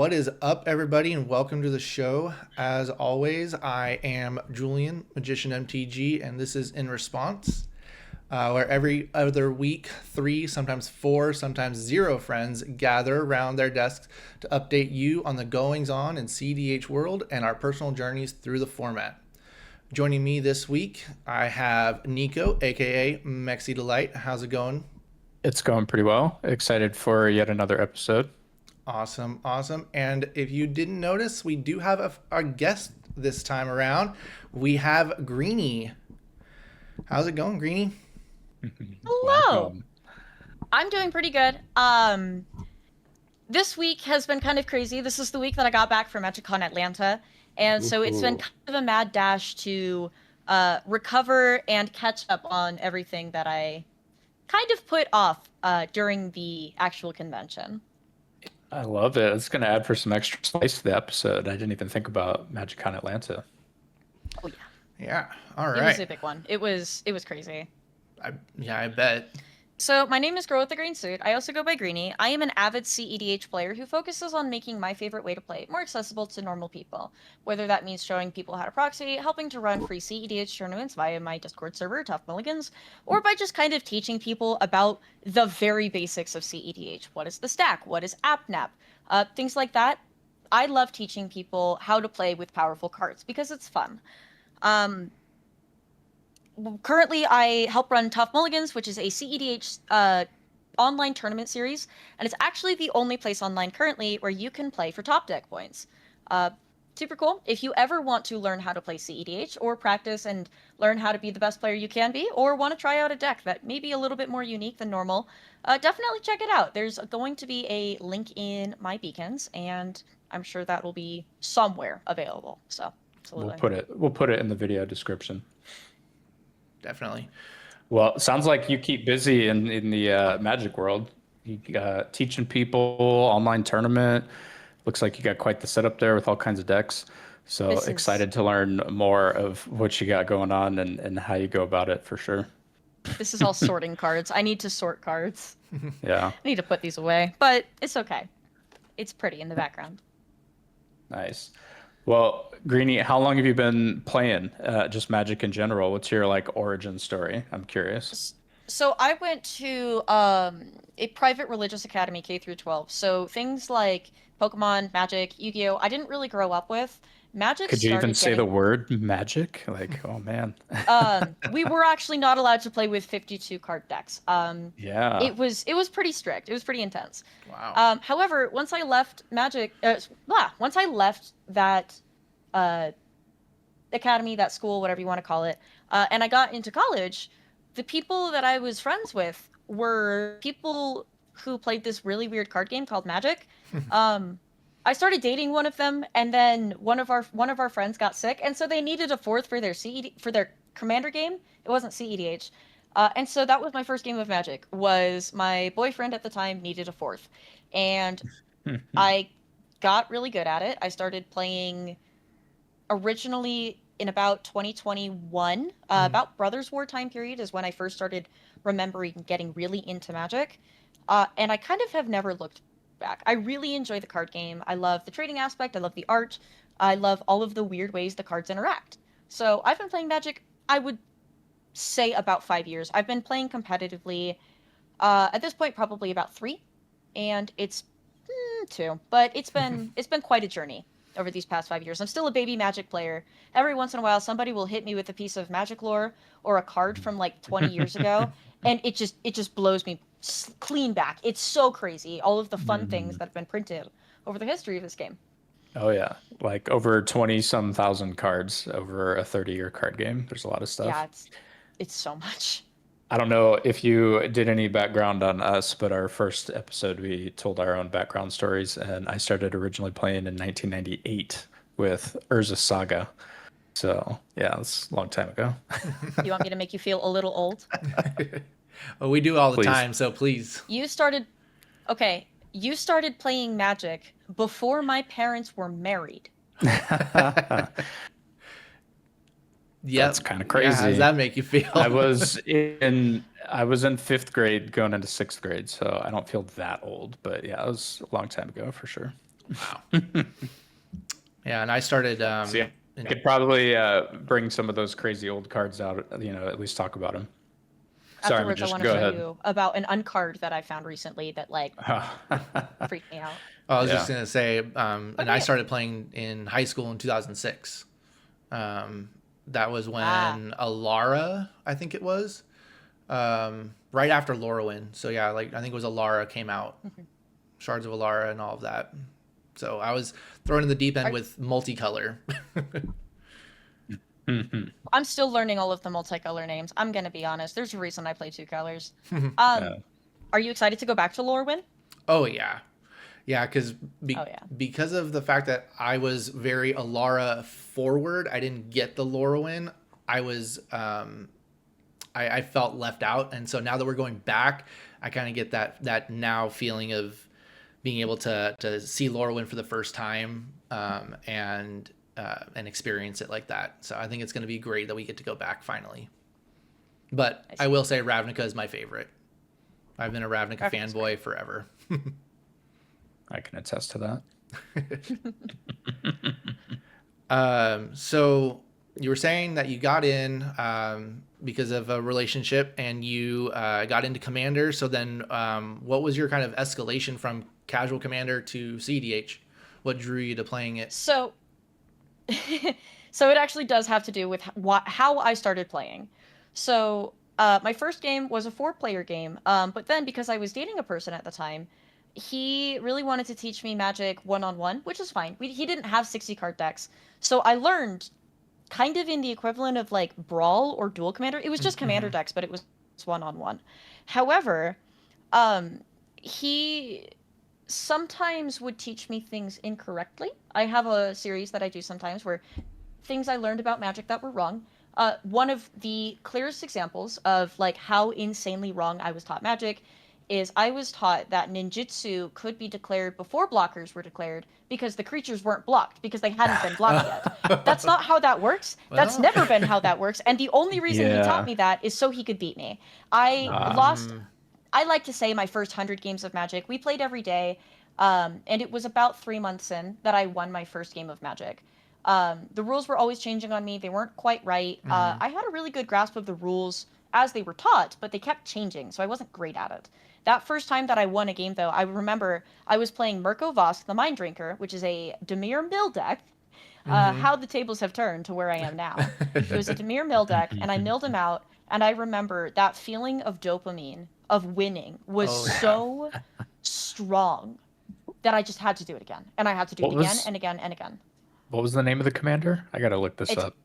What is up, everybody, and welcome to the show. As always, I am Julian, Magician MTG, and this is In Response, where every other week, three, sometimes four, sometimes zero friends gather around their desks to update you on the goings on in CDH world and our personal journeys through the format. Joining me this week, I have Nico, aka Mexi Delight. How's it going? It's going pretty well. Excited for yet another episode. Awesome, awesome. And if you didn't notice, we do have a guest this time around. We have Greenie. How's it going, Greenie? Hello. Welcome. I'm doing pretty good. This week has been kind of crazy. This is the week that I got back from MagicCon Atlanta, and so it's been Ooh. kind of a mad dash to recover and catch up on everything that I kind of put off during the actual convention. I love it. It's going to add for some extra spice to the episode. I didn't even think about MagicCon Atlanta. Oh yeah, Yeah. All it was a right. big one. It was crazy. I bet. So my name is Girl with the Green Suit. I also go by Greenie. I am an avid CEDH player who focuses on making my favorite way to play more accessible to normal people. Whether that means showing people how to proxy, helping to run free CEDH tournaments via my Discord server, Tough Mulligans, or by just kind of teaching people about the very basics of CEDH. What is the stack? What is AppNap? Things like that. I love teaching people how to play with powerful cards because it's fun. Um, Currently I help run Tough Mulligans, which is a CEDH online tournament series, and it's actually the only place online currently where you can play for top deck points. Uh, Super cool. If you ever want to learn how to play CEDH or practice and learn how to be the best player you can be, or want to try out a deck that may be a little bit more unique than normal, definitely check it out. There's going to be a link in my beacons, and I'm sure that will be somewhere available. So, We'll absolutely. put it in the video description. Definitely. Well, it sounds like you keep busy in the Magic world. You teaching people online tournament. Looks like you got quite the setup there with all kinds of decks. So This is excited to learn more of what you got going on and how you go about it for sure. This is all sorting cards. I need to sort cards. Yeah, I need to put these away, but it's okay. It's pretty in the background. nice. Well, Greenie, how long have you been playing just Magic in general? What's your like origin story? I'm curious. So I went to a private religious academy K through 12. So things like Pokemon, Magic, Yu-Gi-Oh, I didn't really grow up with. Magic Could you even started say the getting word magic? Like, oh man. we were actually not allowed to play with 52 card decks. Yeah. It was pretty strict. It was pretty intense. Wow. However, once I left Magic, once I left that uh, academy, that school, whatever you want to call it, and I got into college, the people that I was friends with were people who played this really weird card game called Magic. Um, I started dating one of them, and then one of our friends got sick, and so they needed a fourth for their for their commander game. It wasn't CEDH. And so that was my first game of Magic. Was my boyfriend at the time needed a fourth, and I got really good at it. I started playing originally in about 2021, Mhm. about Brothers War time period is when I first started remembering getting really into Magic. And I kind of have never looked back. I really enjoy the card game. I love the trading aspect. I love the art. I love all of the weird ways the cards interact. So I've been playing Magic, I would say about 5 years. I've been playing competitively at this point probably about three, and it's two, but it's been quite a journey over these past 5 years. I'm still a baby Magic player. Every once in a while, somebody will hit me with a piece of Magic lore or a card from like 20 years ago, and it just blows me clean back. It's so crazy. All of the fun things Mhm. that have been printed over the history of this game. Oh yeah, like over 20 some thousand cards over a 30-year card game. There's a lot of Yeah, stuff. it's so much. I don't know if you did any background on us, but our first episode we told our own background stories, and I started originally playing in 1998 with Urza Saga. So yeah, it's a long time ago. You want me to make you feel a little old? Well, we do all the Please. time, so please. You started Okay, you started playing Magic before my parents were married. Yep. That's kind of Yeah. How does crazy. that make you I feel? was in I was in fifth grade going into sixth grade, so I don't feel that old, but yeah, it was a long time ago for sure. Wow. Yeah, and I started. So yeah, I could probably bring some of those crazy old cards out. At least talk about them. Sorry, Afterwards, I Magician, want to go tell ahead. you about an uncard that I found recently that like freaked me out. I was just Yeah. gonna say, and I Okay. started playing in high school in 2006. That was when Alara, I think it was, right after Lorwyn. So yeah, like I think it was Alara came out, Shards of Alara and all of that. So I was thrown in the deep end with multicolor. I'm still learning all of the multicolor names. I'm gonna be honest. There's a reason I play two colors. Yeah. Are you excited to go back to Lorwyn? Oh yeah, yeah, because Oh yeah. because of the fact that I was very Alara forward, I didn't get the Lorwyn. I was I felt left out, and so now that we're going back, I kind of get that now feeling of being able to see Lorwyn for the first time, and experience it like that. So I think it's going to be great that we get to go back finally. But I will say Ravnica is my favorite. I've been a Ravnica fanboy forever. I can attest to that. So you were saying that you got in because of a relationship, and you got into Commander. So then, what was your kind of escalation from casual Commander to CDH? What drew you to playing it? So, so it actually does have to do with how I started playing. So, my first game was a 4-player game, but then because I was dating a person at the time, he really wanted to teach me Magic one-on-one, which is fine. He didn't have 60 card decks, so I learned kind of in the equivalent of like Brawl or Dual Commander. It was just Commander decks, but it was one-on-one. However, he sometimes would teach me things incorrectly. I have a series that I do sometimes where things I learned about Magic that were wrong. One of the clearest examples of like how insanely wrong I was taught Magic is I was taught that ninjutsu could be declared before blockers were declared because the creatures weren't blocked because they hadn't been blocked yet. That's not how that works. That's never been how that works. And the only reason he taught me that is so he could beat me. I lost, I like to say, my first 100 games of Magic. We played every day, and it was about 3 months in that I won my first game of Magic. The rules were always changing on me. They weren't quite right. I had a really good grasp of the rules as they were taught, but they kept changing, so I wasn't great at it. That first time that I won a game, though, I remember I was playing Mirko Vosk, the Mind Drinker, which is a Dimir Mill deck. How the tables have turned to where I am now. It was a Dimir Mill deck, and I milled him out, and I remember that feeling of dopamine, of winning, was so strong that I just had to do it again. And I had to do it again and again and again. What was the name of the commander? I gotta look this up.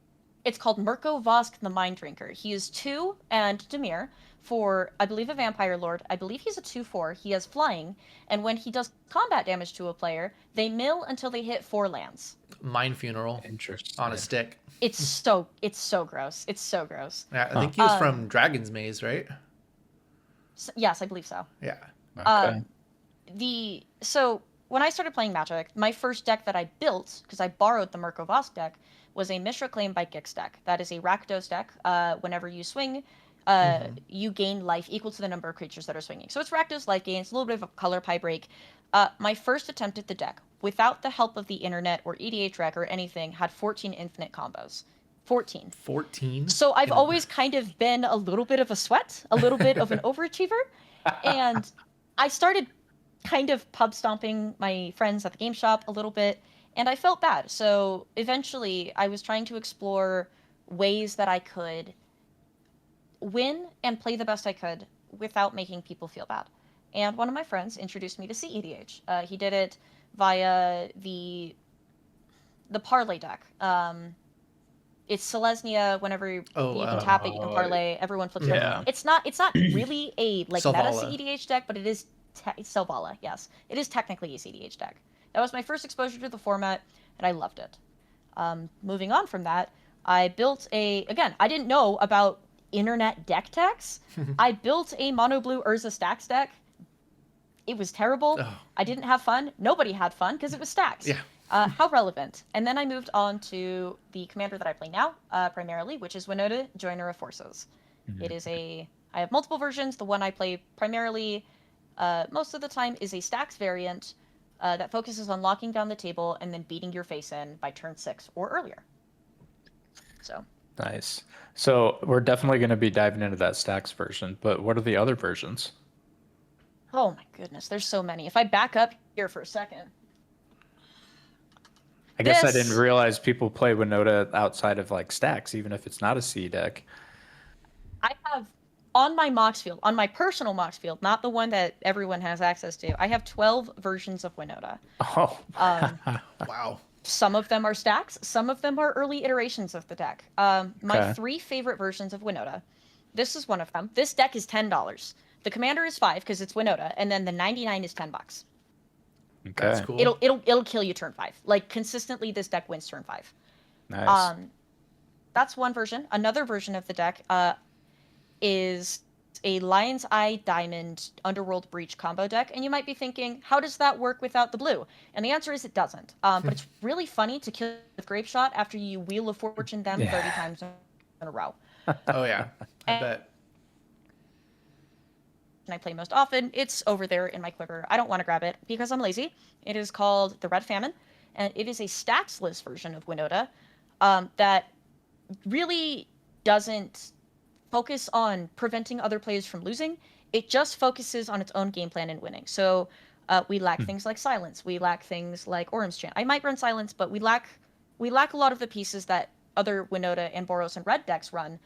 It's called Mirko Vosk, the Mind Drinker. He is 2 and Dimir for, I believe, a Vampire Lord. I believe he's a 2/4. He has flying, and when he does combat damage to a player, they mill until they hit 4 lands. Mind Funeral. Interesting. On a stick. It's so gross. It's so gross. Yeah, I think he was from Dragon's Maze, right? Yes, I believe so. Yeah. Okay. So when I started playing Magic, my first deck that I built, because I borrowed the Mirko Vosk deck, was a Mishra Claim by Gix deck. That is a Rakdos deck. Whenever you swing, you gain life equal to the number of creatures that are swinging. So it's Rakdos life gains, a little bit of a color pie break. My first attempt at the deck, without the help of the internet or EDH Rec or anything, had 14 infinite combos. 14. 14? So I've always kind of been a little bit of a sweat, a little bit of an overachiever. And I started kind of pub stomping my friends at the game shop a little bit, and I felt bad. So eventually I was trying to explore ways that I could win and play the best I could without making people feel bad. And one of my friends introduced me to CEDH. He did it via the parlay deck. It's Selesnya. Whenever you can tap it, you can parlay. Everyone flips it. It's not really a like meta CEDH deck, but it is Selvala. Yes, it is technically a CEDH deck. That was my first exposure to the format, and I loved it. Moving on from that, I built again, I didn't know about internet deck techs. I built a mono blue Urza STAX deck. It was terrible. I didn't have fun. Nobody had fun because it was STAX. Yeah. How relevant. And then I moved on to the commander that I play now, primarily, which is WINOTA, Joiner of Forces. It is I have multiple versions. The one I play primarily most of the time is a STAX variant, that focuses on locking down the table and then beating your face in by turn 6 or earlier. So Nice. So we're definitely going to be diving into that stacks version, but what are the other versions? oh my goodness, there's so many. If I back up here for a second. I guess I This- didn't realize people play WINOTA outside of like stacks, even if it's not a C deck. I have on my Mox field, on my personal Mox field, not the one that everyone has access to, I have 12 versions of WINOTA. Oh, Wow. Some of them are stacks, some of them are early iterations of the deck. My Okay. 3 favorite versions of WINOTA. This is one of them. This deck is $10. The commander is 5 because it's WINOTA, and then the 99 is $10. That's okay. cool. It'll kill you turn 5. Like consistently, this deck wins turn 5. Nice. That's one version. Another version of the deck is a Lion's Eye Diamond Underworld Breach combo deck, and you might be thinking, how does that work without the blue? And the answer is it doesn't. But it's really funny to kill with Grape Shot after you Wheel of Fortune them 30 times in a row. Oh yeah, I bet. And I play most often. It's over there in my quiver. I don't want to grab it because I'm lazy. It is called the Red Famine, and it is a stacks-less version of WINOTA that really doesn't focus on preventing other players from losing. It just focuses on its own game plan and winning. So we lack things like silence. We lack things like Orum's Chant. I might run silence, but we lack a lot of the pieces that other WINOTA and Boros and Red decks run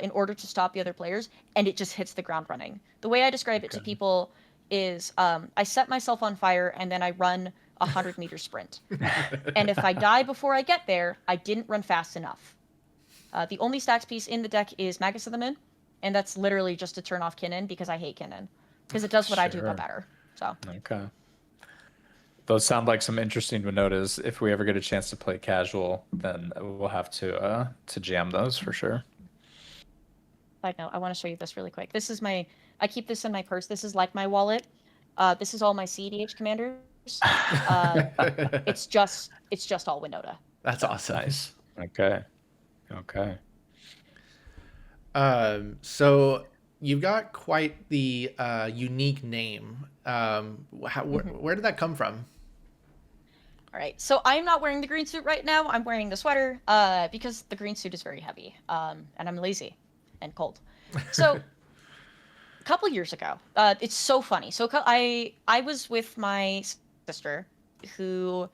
in order to stop the other players, and it just hits the ground running. The way I describe it to people is I set myself on fire and then I run a 100-meter sprint. And if I die before I get there, I didn't run fast enough. The only stacks piece in the deck is Magus of the Moon, and that's literally just to turn off Kinnan because I hate Kinnan. Because it does what I do, Sure. but better. So Okay. Those sound like some interesting WINOTAs. If we ever get a chance to play casual, then we'll have to jam those for sure. side note, I want to show you this really quick. This is I keep this in my purse. This is like my wallet. This is all my CEDH commanders. It's just all WINOTA. That's awesome. Nice. Okay. Okay. So you've got quite the unique name. Where did that come from? All right, so I'm not wearing the green suit right now. I'm wearing the sweater because the green suit is very heavy, and I'm lazy and cold. So a couple years ago, it's so funny. So I was with my sister, who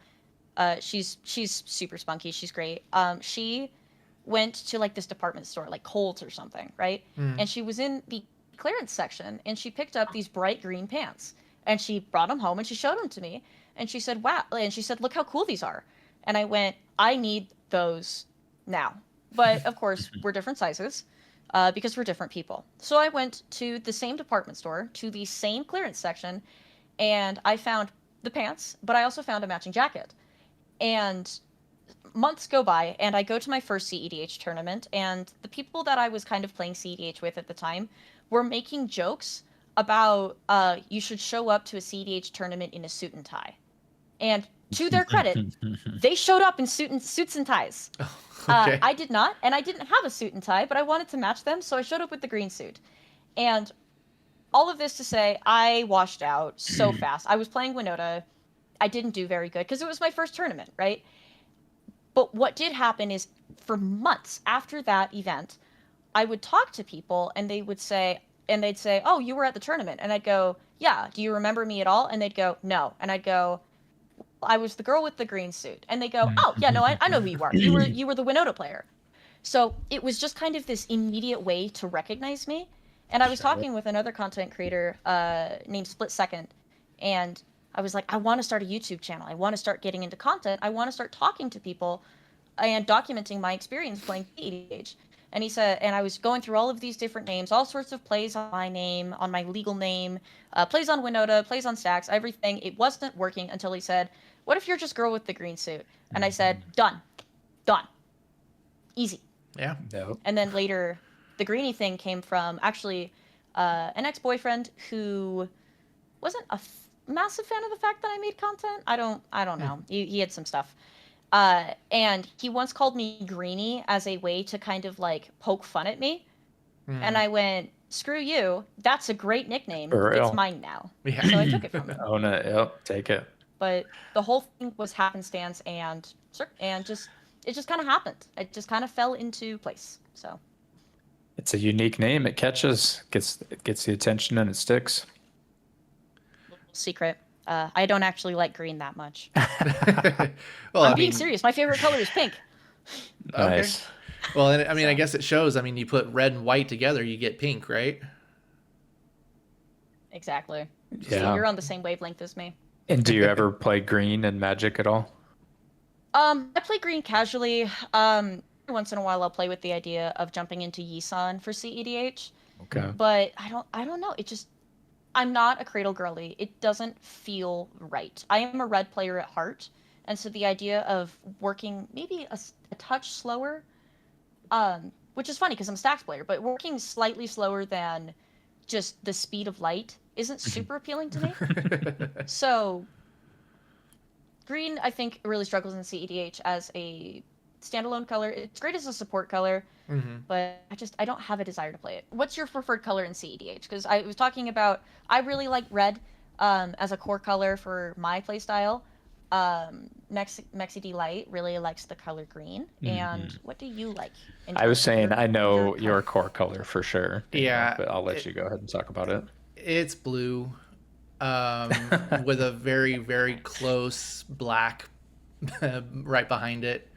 she's super spunky. She's great. She went to like this department store, like Kohl's or something, right? And she was in the clearance section, and she picked up these bright green pants, and she brought them home, and she showed them to me, and she said, "Wow!" And she said, "Look how cool these are." And I went, "I need those now." But of course, we're different sizes because we're different people. So I went to the same department store, to the same clearance section, and I found the pants, but I also found a matching jacket. And months go by, and I go to my first CEDH tournament, and the people that I was kind of playing CEDH with at the time were making jokes about you should show up to a CEDH tournament in a suit and tie. And to their credit, they showed up in suits and ties. Okay. I did not, and I didn't have a suit and tie, but I wanted to match them, so I showed up with the green suit. And all of this to say, I washed out so fast. I was playing WINOTA. I didn't do very good because it was my first tournament, right? But what did happen is for months after that event, I would talk to people and they'd say, "Oh, you were at the tournament." And I'd go, "Yeah, do you remember me at all?" And they'd go, "No." And I'd go, "I was the girl with the green suit." And they go, "Oh, yeah, no, I know who you are. You were the WINOTA player." So it was just kind of this immediate way to recognize me. And I was talking with another content creator named Split Second, and I was like, I want to start a YouTube channel. I want to start getting into content. I want to start talking to people and documenting my experience playing EDH. And he said, and I was going through all of these different names, all sorts of plays on my name, on my legal name, plays on WINOTA, plays on stacks, everything. It wasn't working until he said, "What if you're just girl with the green suit?" And I said, done, easy. Yeah. No. And then later, the Greenie thing came from actually an ex-boyfriend who wasn't a massive fan of the fact that I made content. I don't know. He had some stuff. And he once called me Greenie as a way to kind of like poke fun at me. And I went, "Screw you. That's a great nickname. For real. It's mine now." Yeah. So I took it from him. Own it. Yep. Take it. but the whole thing was happenstance and just it just kind of happened. It just kind of fell into place. So It's a unique name. It catches, gets the attention, and it sticks. secret. I don't actually like green that much. Well, I'm being serious. My favorite color is pink. Okay. Nice. Well, and I mean, I So- guess it shows. I mean, you put red and white together, you get pink, right? Exactly. Yeah. You're on the same wavelength as me. And do you ever play green in Magic at all? I play green casually. Every once in a while I'll play with the idea of jumping into Yisan for CEDH, Okay. but I don't know. It just I'm not a cradle girly. It doesn't feel right. I am a red player at heart, and so the idea of working maybe a touch slower, which is funny because I'm a stacks player, but working slightly slower than just the speed of light isn't super appealing to me. So green, I think, really struggles in CEDH as a standalone color. It's great as a support color, Mm-hmm. but I don't have a desire to play it. What's your preferred color in CEDH? Because I was talking about I really like red as a core color for my playstyle. Mexi D Light really likes the color green. And what do you like? In I was terms of saying I know color? your core color for sure. Yeah, But I'll let you go ahead and talk about it. It's blue, with a very, very close black right behind it.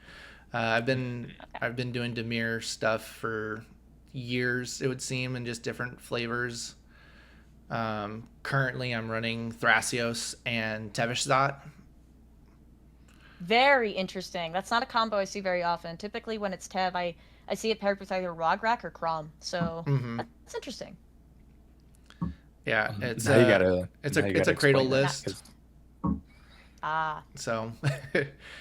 I've been doing Demir stuff for years, it would seem, in just different flavors. Currently, I'm running Thrasios and Tevishzat. Very interesting. That's not a combo I see very often. Typically, when it's Tev, I see it paired with either Rograk or Crom. So that's interesting. Yeah, it's Now you gotta. it's now you a gotta cradle explain that, list. 'cause Ah, So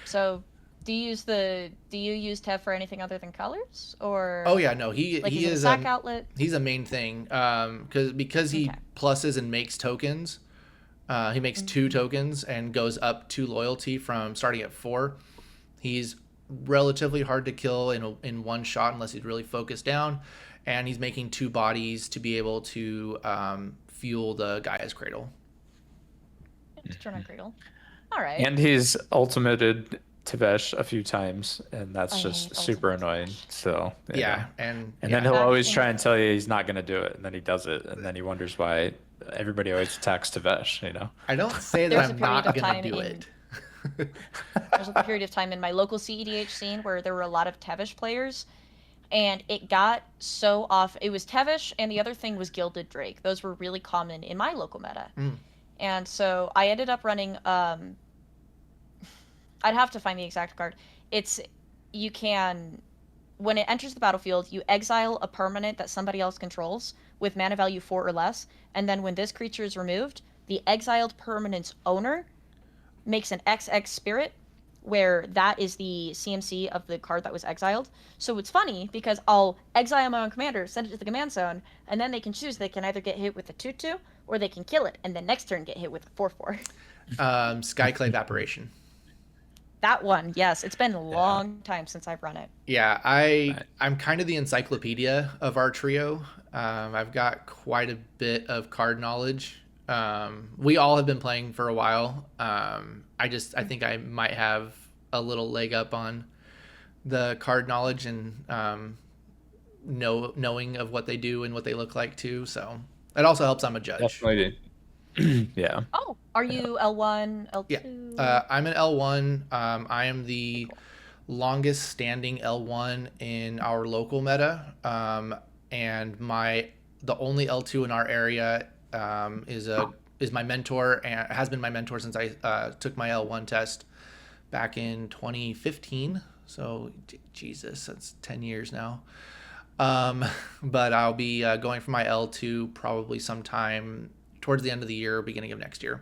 so do you use Tev for anything other than colors, or oh yeah, no, he like he is it a is sack outlet? he's a main thing, because he Okay. pluses and makes tokens. He makes 2 tokens and goes up 2 loyalty from starting at 4. He's relatively hard to kill in one shot unless he's really focused down, and he's making 2 bodies to be able to fuel the Gaia's Cradle. Turn on Cradle. All right. And he's ultimated Tevesh a few times, and that's I just hate super ultimate annoying. Tevesh. So Yeah, and And yeah. then he'll Back always in- try and tell you he's not going to do it, and then he does it, and then he wonders why everybody always attacks Tevesh. I don't say that There's a I'm period not of gonna time do in- it. There was a period of time in my local CEDH scene where there were a lot of Tevish players, and it got so off. It was Tevish, and the other thing was Gilded Drake. Those were really common in my local meta. And so I ended up running. I'd have to find the exact card. You can, when it enters the battlefield, you exile a permanent that somebody else controls with mana value 4 or less, and then when this creature is removed, the exiled permanent's owner makes an XX spirit, where that is the CMC of the card that was exiled. So it's funny because I'll exile my own commander, send it to the command zone, and then they can choose. They can either get hit with a 2/2, or they can kill it, and then next turn get hit with a 4/4. Skyclave Apparition. That one, yes. It's been a long time since I've run it. Yeah, I'm kind of the encyclopedia of our trio. I've got quite a bit of card knowledge. We all have been playing for a while. I think I might have a little leg up on the card knowledge and knowing of what they do and what they look like too. So it also helps I'm a judge. Definitely. Yeah. Oh, are you L1, L2? Yeah. I'm an L1. I am the longest standing L1 in our local meta. And the only L2 in our area is my mentor, and has been my mentor since I took my L1 test back in 2015. So Jesus, that's 10 years now. But I'll be going for my L2 probably sometime towards the end of the year, beginning of next year.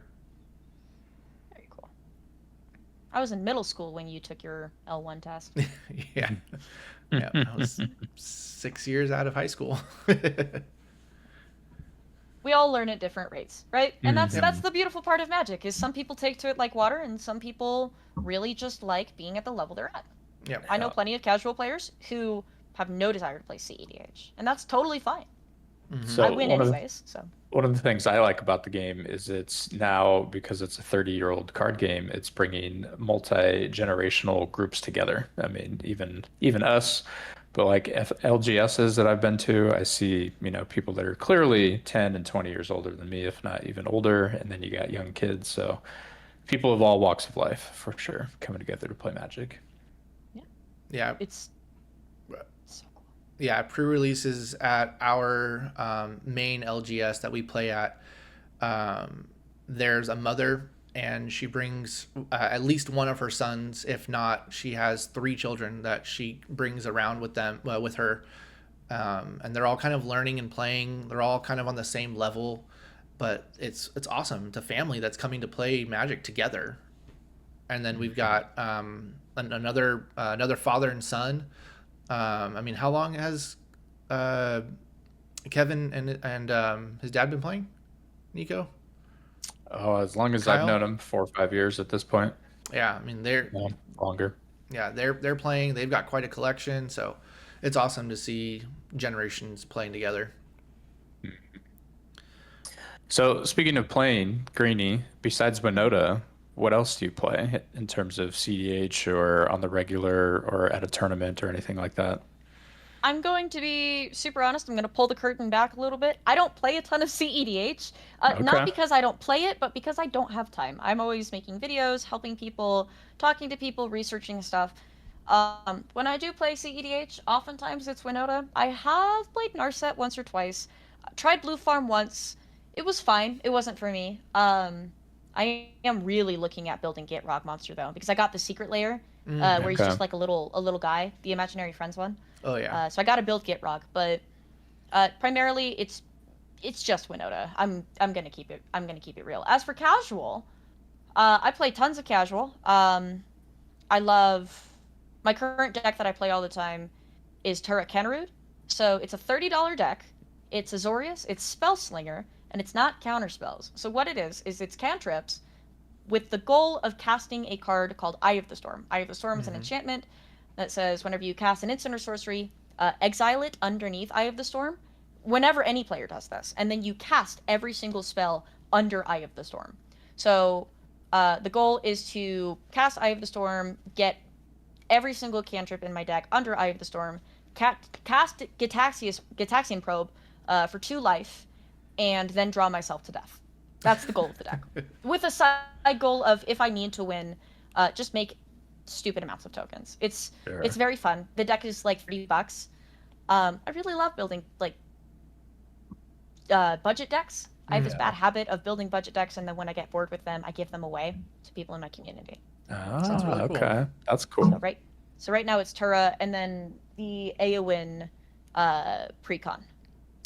Very cool. I was in middle school when you took your L1 test. Yeah. Yeah, I was 6 years out of high school. We all learn at different rates, right? And that's Mhm. that's the beautiful part of Magic, is some people take to it like water, and some people really just like being at the level they're at. Yeah. I know plenty of casual players who have no desire to play CEDH, and that's totally fine. Mm-hmm. I So win anyways. So one of the things I like about the game is it's now, because it's a 30-year-old card game, it's bringing multi-generational groups together. I mean, even us, but like LGSs that I've been to, I see, people that are clearly 10 and 20 years older than me, if not even older, and then you got young kids. So people of all walks of life, for sure, coming together to play Magic. yeah, Yeah. it's so cool. Yeah, pre-releases at our main LGS that we play at. There's a mother, and she brings at least one of her sons. If not, she has 3 children that she brings around with them, with her, and they're all kind of learning and playing. They're all kind of on the same level, but it's awesome. It's a family that's coming to play Magic together. And then we've got another father and son. I mean, how long has uh, Kevin and his dad been playing? Nico, Oh, as long as I've Kyle. known them, 4 or 5 years at this point. Yeah, I mean they're No, longer. yeah they're playing. They've got quite a collection, so it's awesome to see generations playing together. So speaking of playing, Greenie, besides WINOTA, what else do you play in terms of CDH or on the regular or at a tournament or anything like that? I'm going to be super honest. I'm going to pull the curtain back a little bit. I don't play a ton of CEDH, not Okay. because I don't play it, but because I don't have time. I'm always making videos, helping people, talking to people, researching stuff. When I do play CEDH, oftentimes it's WINOTA. I have played Narset once or twice. Tried Blue Farm once. It was fine. It wasn't for me. I am really looking at building Git Rock Monster though, because I got the secret layer, where he's Okay. just like a little guy, the imaginary friends one. Oh yeah, So I got to build Gitrog, but primarily it's just WINOTA. I'm gonna keep it. I'm gonna keep it real. As for casual, I play tons of casual. I love my current deck that I play all the time is Turret Kennerud. So it's a $30 deck. It's Azorius, it's Spellslinger, and it's not counter spells. So what it is it's cantrips with the goal of casting a card called Eye of the Storm. Eye of the Storm is an enchantment that says whenever you cast an instant or sorcery, exile it underneath Eye of the Storm. Whenever any player does this, and then you cast every single spell under Eye of the Storm. So the goal is to cast Eye of the Storm, get every single cantrip in my deck under Eye of the Storm, cast Gitaxian Probe for 2 life, and then draw myself to death. That's the goal of the deck. With a side goal of, if I need to win, just make stupid amounts of tokens. It's Sure. very fun. The deck is like $30. I really love building like budget decks. I have this bad habit of building budget decks, and then when I get bored with them, I give them away to people in my community. Sounds Ah, really cool. okay. That's So cool. right now it's Tura, and then the Eowyn precon.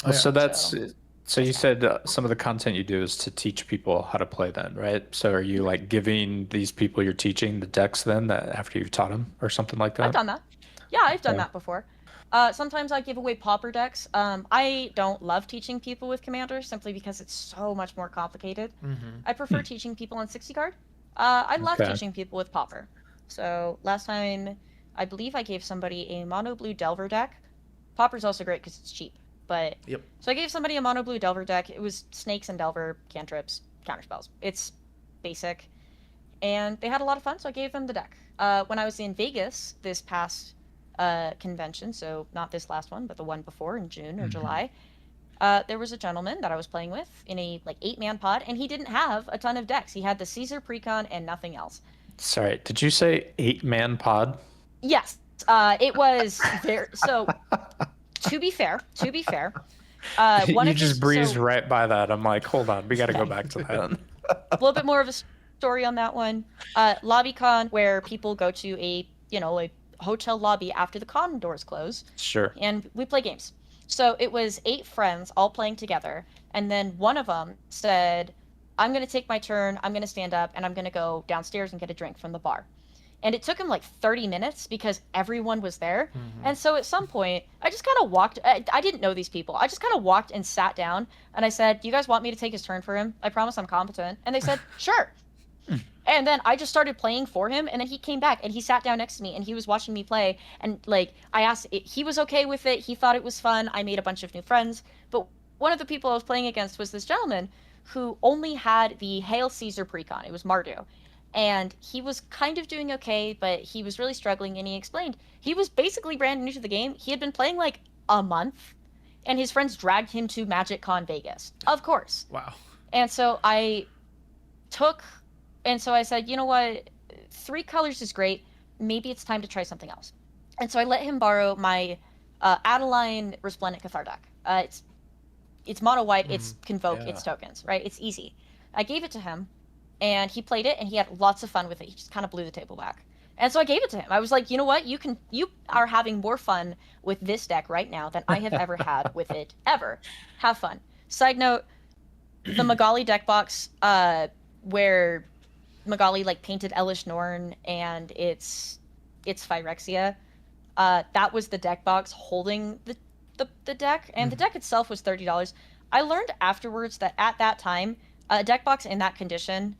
Oh, yeah. So that's So so you that's said some of the content you do is to teach people how to play then, right? So are you like giving these people you're teaching the decks then that after you've taught them or something like I've that? done that. Yeah, I've done Okay. that before. Sometimes I give away pauper decks. I don't love teaching people with commanders simply because it's so much more complicated. Mm-hmm. I prefer teaching people on 60 card. I love Okay. teaching people with pauper. So last time, I believe I gave somebody a mono blue Delver deck. Pauper's also great because it's cheap. But Yep. so I gave somebody a mono blue Delver deck. It was snakes and Delver, cantrips, counterspells. It's basic, and they had a lot of fun. So I gave them the deck. When I was in Vegas this past convention, so not this last one, but the one before in June or July, there was a gentleman that I was playing with in a like 8-man pod, and he didn't have a ton of decks. He had the Caesar precon and nothing else. Sorry, did you say 8-man pod? Yes, it was very so. To be fair, one You of his just breezed so right by that. I'm like, hold on, we got to go back to that. a little bit more of a story on that one. LobbyCon, where people go to a hotel lobby after the con doors close, Sure. and we play games. So it was 8 friends all playing together, and then one of them said, "I'm gonna take my turn. I'm gonna stand up, and I'm gonna go downstairs and get a drink from the bar." And it took him like 30 minutes because everyone was there. And so at some point, I just kind of walked. I didn't know these people. I just kind of walked and sat down. And I said, "Do you guys want me to take his turn for him? I promise I'm competent." And they said, "Sure." And then I just started playing for him. And then he came back and he sat down next to me and he was watching me play. And like I asked, he was okay with it. He thought it was fun. I made a bunch of new friends. But one of the people I was playing against was this gentleman who only had the Hail Caesar precon. It was Mardu. And he was kind of doing okay, but he was really struggling, and he explained he was basically brand new to the game. He had been playing like a month, and his friends dragged him to Magic Con Vegas. Of course. Wow. And so I said, you know what? 3 colors is great. Maybe it's time to try something else. And so I let him borrow my Adeline Resplendent Cathar deck. It's mono white, it's convoke, it's tokens, right? It's easy. I gave it to him, and he played it, and he had lots of fun with it. He just kind of blew the table back. And so I gave it to him. I was like, you know what? You are having more fun with this deck right now than I have ever had with it, ever. Have fun. Side note, the Magali deck box, where Magali like painted Elish Norn and it's Phyrexia, that was the deck box holding the deck, and the deck itself was $30. I learned afterwards that at that time, a deck box in that condition,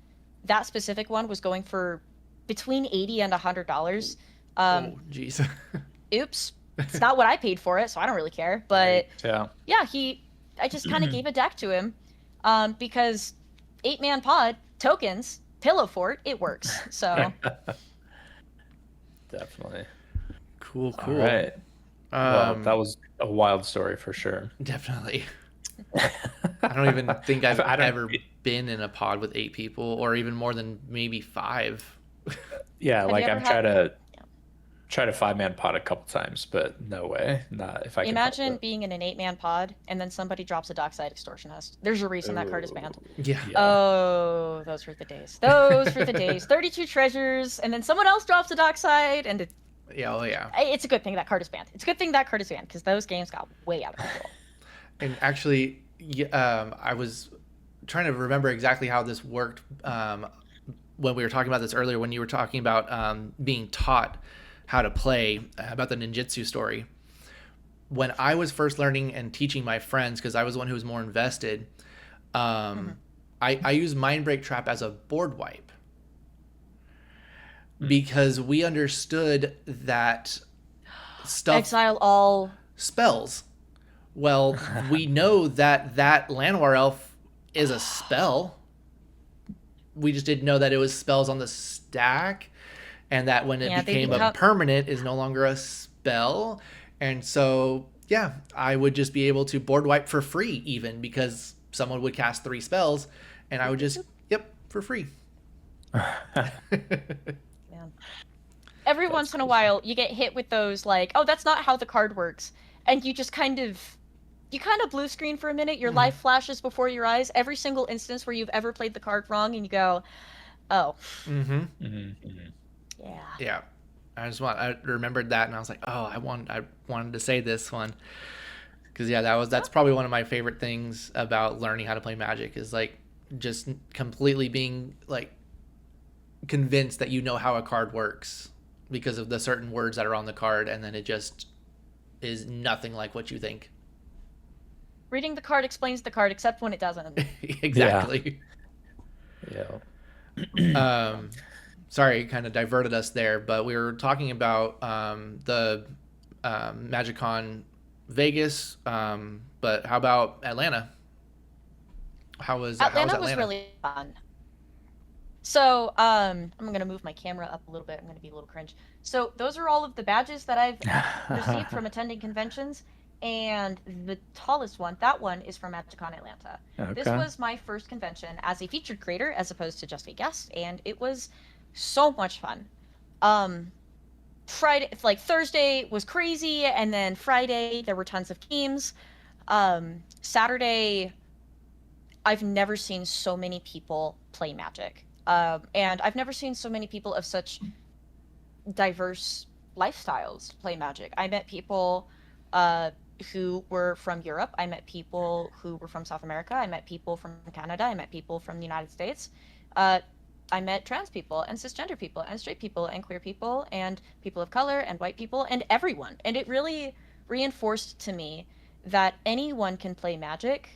that specific one, was going for between $80 and $100. Oh, jeez. Oops. It's not what I paid for it, so I don't really care. But yeah, I just kind of gave a deck to him, because 8-man pod, tokens, pillow fort, it works. So definitely. Cool. All right. Well, that was a wild story for sure. Definitely. I don't even think I've ever been in a pod with 8 people, or even more than maybe 5. Yeah, like I've tried to 5-man pod a couple times, but no way. Not if I can imagine being in an 8-man pod and then somebody drops a Dockside Extortionist. There's a reason that card is banned. Yeah. Oh, those were the days. Those were the days. 32 treasures, and then someone else drops a Dockside, and Yeah, oh yeah. It's a good thing that card is banned. It's a good thing that card is banned, because those games got way out of control. And actually, I was trying to remember exactly how this worked when we were talking about this earlier, when you were talking about being taught how to play, about the ninjutsu story. When I was first learning and teaching my friends, because I was the one who was more invested, I used Mind Break Trap as a board wipe. Because we understood that stuff... Exile all... spells. Well, we know that Llanowar Elf is a spell. We just didn't know that it was spells on the stack, and that when it became a permanent is no longer a spell. And so, yeah, I would just be able to board wipe for free, even, because someone would cast 3 spells, and I would just, for free. Every once in a while, you get hit with those, like, oh, that's not how the card works. And you just kind of blue screen for a minute. Your life flashes before your eyes. Every single instance where you've ever played the card wrong, and you go, oh. Yeah. I remembered that, and I was like, oh, I wanted to say this one. Because, that's probably one of my favorite things about learning how to play Magic, is, like, just completely being, like, convinced that you know how a card works because of the certain words that are on the card, and then it just is nothing like what you think. Reading the card explains the card, except when it doesn't. Exactly. Yeah. Sorry, kind of diverted us there, but we were talking about the MagicCon Vegas, but how about Atlanta? Atlanta was really fun. So, I'm going to move my camera up a little bit. I'm going to be a little cringe. So, those are all of the badges that I've received from attending conventions. And the tallest one, that one is from MagicCon Atlanta. Okay. This was my first convention as a featured creator as opposed to just a guest. And it was so much fun. Thursday was crazy. And then Friday, there were tons of games. Saturday, I've never seen so many people play Magic. And I've never seen so many people of such diverse lifestyles play Magic. I met people who were from Europe. I met people who were from South America. I met people from Canada. I met people from the United States. I met trans people and cisgender people and straight people and queer people and people of color and white people and everyone. And it really reinforced to me that anyone can play Magic.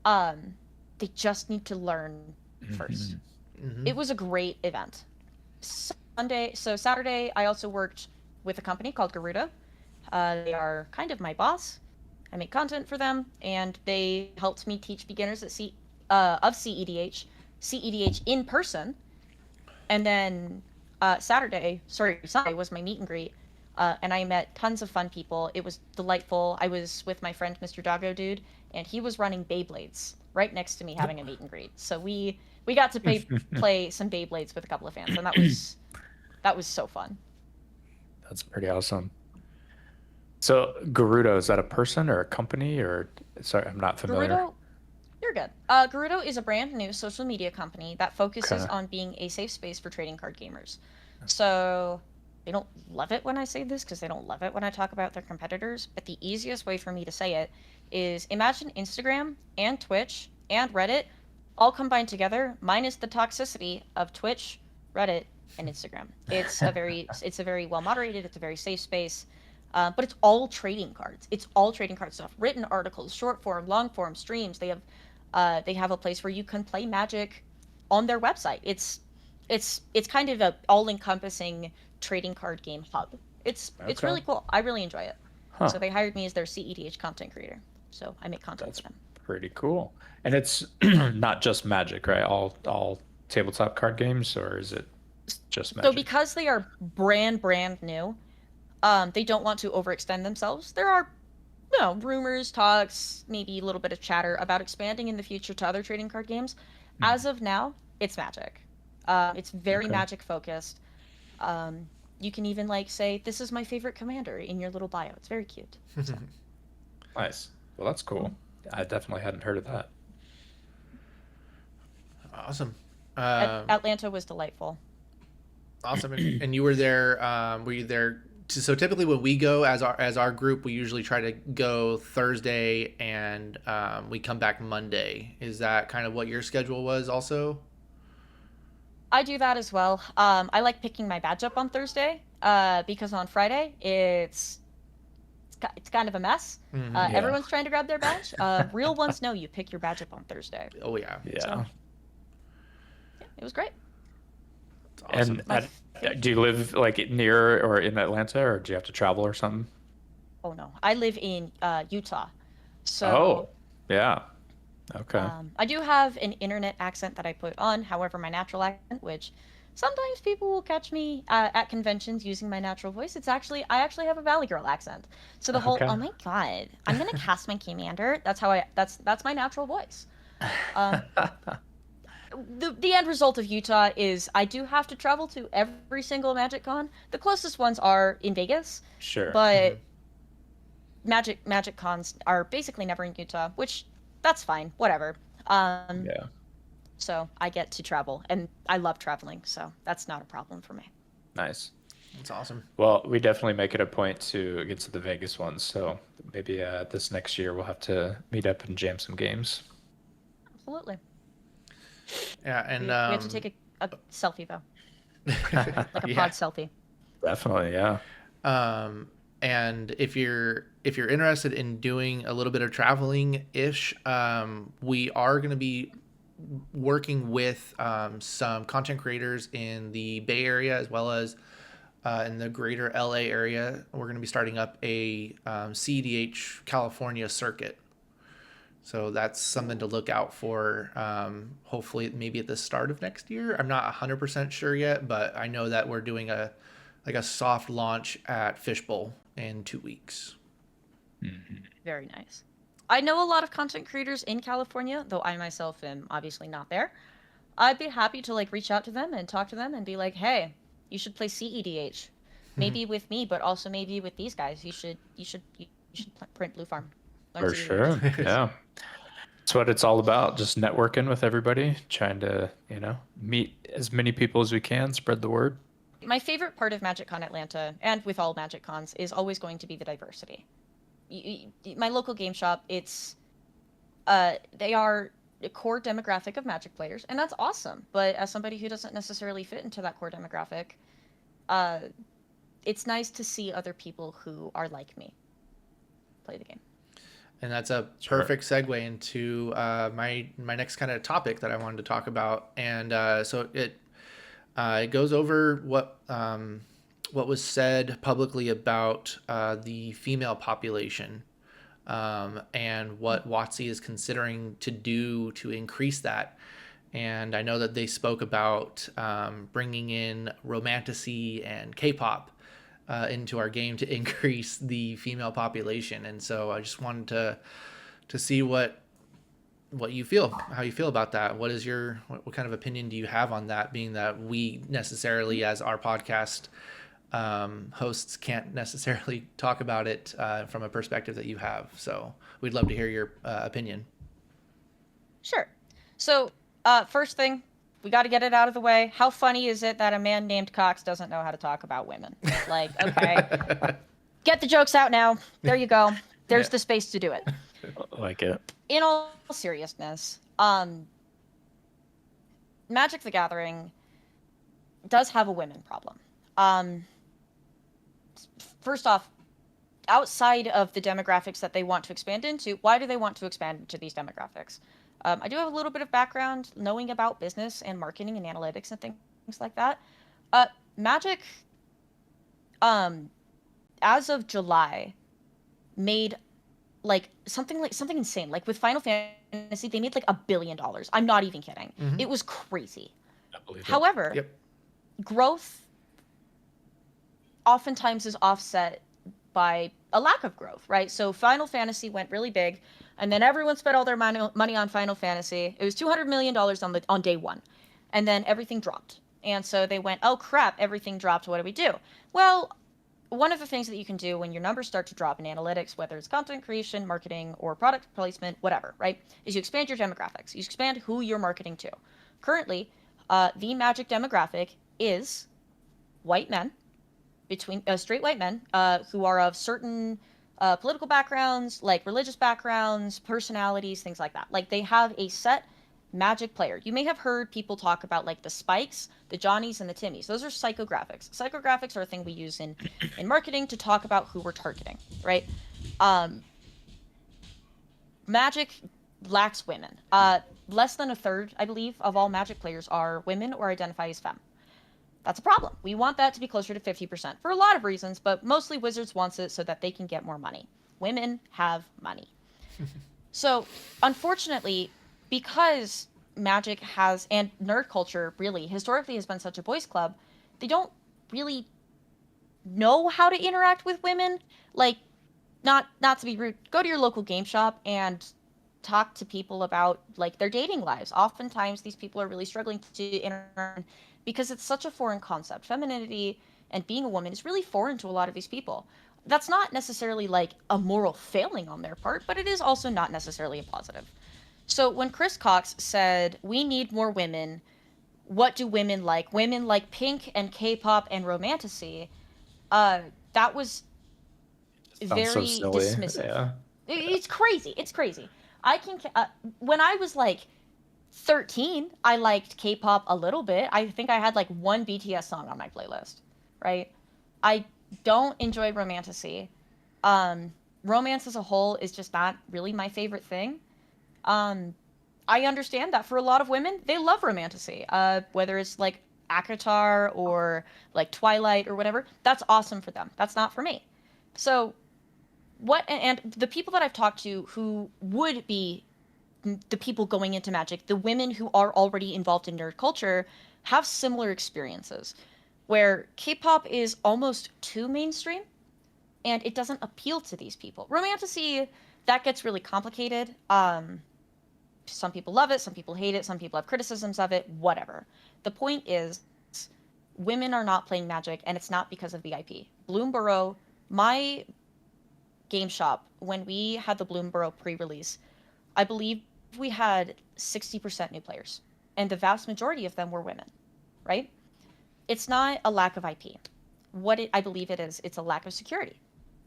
They just need to learn first. Mm-hmm. It was a great event. Saturday, I also worked with a company called Garuda. They are kind of my boss. I make content for them, and they helped me teach beginners at of CEDH in person. And then Sunday was my meet and greet, and I met tons of fun people. It was delightful. I was with my friend Mr. Doggo Dude, and he was running Beyblades right next to me having a meet and greet. So we got to play some Beyblades with a couple of fans, and that was so fun. That's pretty awesome. So Gerudo, is that a person or a company or sorry, I'm not familiar. Gerudo, you're good. Gerudo is a brand new social media company that focuses Okay. on being a safe space for trading card gamers. So they don't love it when I say this because they don't love it when I talk about their competitors. But the easiest way for me to say it is imagine Instagram and Twitch and Reddit all combined together, minus the toxicity of Twitch, Reddit, and Instagram. It's a very well moderated. It's a very safe space. But it's all trading cards. It's all trading card stuff. Written articles, short form, long form, streams. They have a place where you can play Magic on their website. It's kind of a all encompassing trading card game hub. It's Okay. really cool. I really enjoy it. Huh. So they hired me as their CEDH content creator. So I make content That's for them. pretty cool. And it's not just Magic, right? All tabletop card games, or is it just So Magic? because they are brand new, they don't want to overextend themselves. There are rumors, talks, maybe a little bit of chatter about expanding in the future to other trading card games. As of now, it's Magic. It's very Okay. Magic focused. You can even say, "This is my favorite commander" in your little bio. It's very cute. So. Nice. Well, that's cool. I definitely hadn't heard of that. Awesome. Atlanta was delightful. Awesome. And you were there. Were you there? So typically, when we go as our group, we usually try to go Thursday, and we come back Monday. Is that kind of what your schedule was, also? I do that as well. I like picking my badge up on Thursday because on Friday it's kind of a mess. Yeah. Everyone's trying to grab their badge. Real ones know you pick your badge up on Thursday. Oh yeah. Yeah. So, yeah, it was great. It's awesome. And do you live near or in Atlanta, or do you have to travel or something? Oh no, I live in Utah, so Oh, yeah. Okay. I do have an internet accent that I put on. However, my natural accent, which sometimes people will catch me at conventions using my natural voice, I actually have a Valley Girl accent. So the whole, Okay. oh my god, I'm gonna cast my commander. That's my natural voice. Um, the end result of Utah is I do have to travel to every single Magic Con. The closest ones are in Vegas, Sure. but Magic cons are basically never in Utah, which that's fine, whatever. Yeah. So I get to travel, and I love traveling, so that's not a problem for me. Nice. It's awesome. Well, we definitely make it a point to get to the Vegas ones. So maybe this next year we'll have to meet up and jam some games. Absolutely. Yeah, and We have to take a selfie though, like a yeah. pod selfie. Definitely, yeah. And if you're interested in doing a little bit of traveling ish, we are going to be working with some content creators in the Bay Area as well as in the greater LA area. We're going to be starting up a CDH California circuit. So that's something to look out for. Hopefully, maybe at the start of next year. I'm not 100% sure yet, but I know that we're doing a soft launch at Fishbowl in 2 weeks. Very nice. I know a lot of content creators in California, though I myself am obviously not there. I'd be happy to reach out to them and talk to them and be like, hey, you should play CEDH, maybe with me, but also maybe with these guys. You should print Blue Farm. Learn For CEDH. sure. Yeah. That's what it's all about. Just networking with everybody, trying to, meet as many people as we can, spread the word. My favorite part of MagicCon Atlanta, and with all Magic Cons, is always going to be the diversity. My local game shop, they are a core demographic of Magic players, and that's awesome. But as somebody who doesn't necessarily fit into that core demographic, it's nice to see other people who are like me play the game. And that's a perfect segue into my next kind of topic that I wanted to talk about. And so it goes over what was said publicly about the female population and what WotC is considering to do to increase that. And I know that they spoke about bringing in romantasy and K-pop into our game to increase the female population. And so I just wanted to see what you feel, how you feel about that. What is what kind of opinion do you have on that, being that we necessarily, as our podcast hosts, can't necessarily talk about it from a perspective that you have. So we'd love to hear your opinion. Sure. So first thing, we got to get it out of the way. How funny is it that a man named Cox doesn't know how to talk about women? Like, okay, get the jokes out now. There you go. There's the space to do it. Like it. In all seriousness, Magic the Gathering does have a women problem. First off, outside of the demographics that they want to expand into, why do they want to expand into these demographics? I do have a little bit of background knowing about business and marketing and analytics and things like that. Magic, as of July, made something insane. Like with Final Fantasy, they made like $1 billion. I'm not even kidding. Mm-hmm. It was crazy. I believe it. However, growth oftentimes is offset by a lack of growth, right? So Final Fantasy went really big, and then everyone spent all their money on Final Fantasy. It was $200 million on day one, and then everything dropped. And so they went, oh crap, everything dropped. What do we do? Well, one of the things that you can do when your numbers start to drop in analytics, whether it's content creation, marketing, or product placement, whatever, right, is you expand your demographics. You expand who you're marketing to. Currently, the Magic demographic is white men, between straight white men who are of certain political backgrounds, like religious backgrounds, personalities, things like that. Like they have a set Magic player. You may have heard people talk about like the Spikes, the Johnnies, and the Timmies. Those are psychographics. Psychographics are a thing we use in marketing to talk about who we're targeting, right? Magic lacks women. Less than a third, I believe, of all Magic players are women or identify as femme. That's a problem. We want that to be closer to 50% for a lot of reasons, but mostly Wizards wants it so that they can get more money. Women have money. So, unfortunately, because Magic has, and nerd culture really historically has been such a boys club, they don't really know how to interact with women. Like, not to be rude, go to your local game shop and talk to people about like their dating lives. Oftentimes these people are really struggling to interact because it's such a foreign concept. Femininity and being a woman is really foreign to a lot of these people. That's not necessarily like a moral failing on their part, but it is also not necessarily a positive. So when Chris Cox said, we need more women, what do women like? Women like pink and K-pop and romantasy. That was very dismissive. Yeah. It's crazy. It's crazy. I can, when I was like 13, I liked K-pop a little bit. I think I had like one BTS song on my playlist, right? I don't enjoy romantasy. Romance as a whole is just not really my favorite thing. I understand that for a lot of women, they love romantasy. Whether it's like ACOTAR or like Twilight or whatever, that's awesome for them. That's not for me. So and the people that I've talked to who would be the people going into Magic, the women who are already involved in nerd culture, have similar experiences where K-pop is almost too mainstream and it doesn't appeal to these people. Romantasy, that gets really complicated. Some people love it, some people hate it, some people have criticisms of it, whatever. The point is, women are not playing Magic, and it's not because of the IP. Bloomborough, my game shop, when we had the Bloomborough pre-release, I believe we had 60% new players, and the vast majority of them were women, right? It's not a lack of IP. I believe it is, it's a lack of security.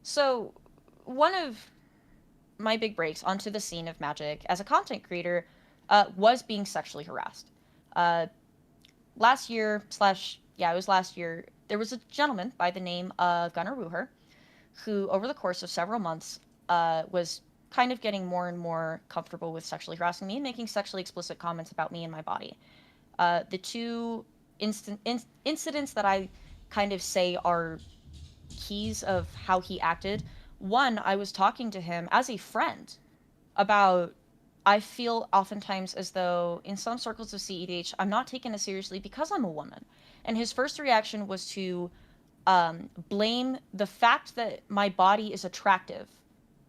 So one of my big breaks onto the scene of Magic as a content creator was being sexually harassed. Last year, there was a gentleman by the name of Gunnar Ruher who, over the course of several months, was kind of getting more and more comfortable with sexually harassing me and making sexually explicit comments about me and my body. The two incidents that I kind of say are keys of how he acted. One, I was talking to him as a friend about, I feel oftentimes as though in some circles of CEDH, I'm not taken as seriously because I'm a woman. And his first reaction was to blame the fact that my body is attractive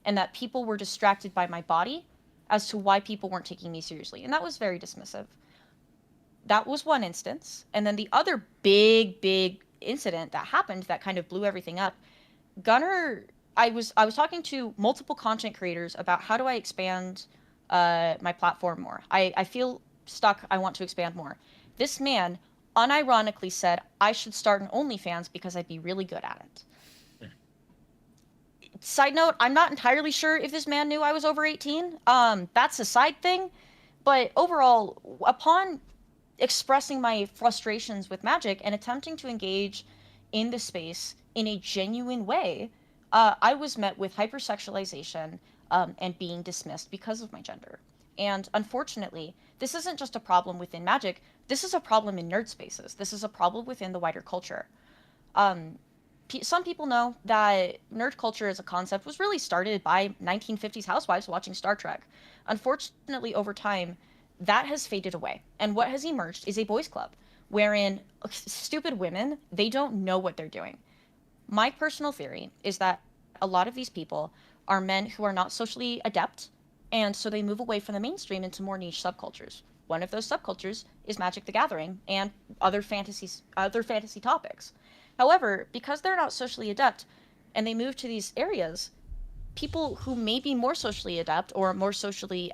and that people were distracted by my body as to why people weren't taking me seriously. And that was very dismissive. That was one instance. And then the other big incident that happened that kind of blew everything up, Gunnar, I was talking to multiple content creators about how do I expand my platform more. I feel stuck. I want to expand more. This man unironically said I should start an OnlyFans because I'd be really good at it. Side note, I'm not entirely sure if this man knew I was over 18. That's a side thing. But overall, upon expressing my frustrations with Magic and attempting to engage in the space in a genuine way, I was met with hypersexualization and being dismissed because of my gender. And unfortunately, this isn't just a problem within Magic. This is a problem in nerd spaces. This is a problem within the wider culture. Some people know that nerd culture as a concept was really started by 1950s housewives watching Star Trek. Unfortunately, over time, that has faded away. And what has emerged is a boys' club, wherein stupid women, they don't know what they're doing. My personal theory is that a lot of these people are men who are not socially adept, and so they move away from the mainstream into more niche subcultures. One of those subcultures is Magic the Gathering and other fantasy topics. However, because they're not socially adept and they move to these areas, people who may be more socially adept or more socially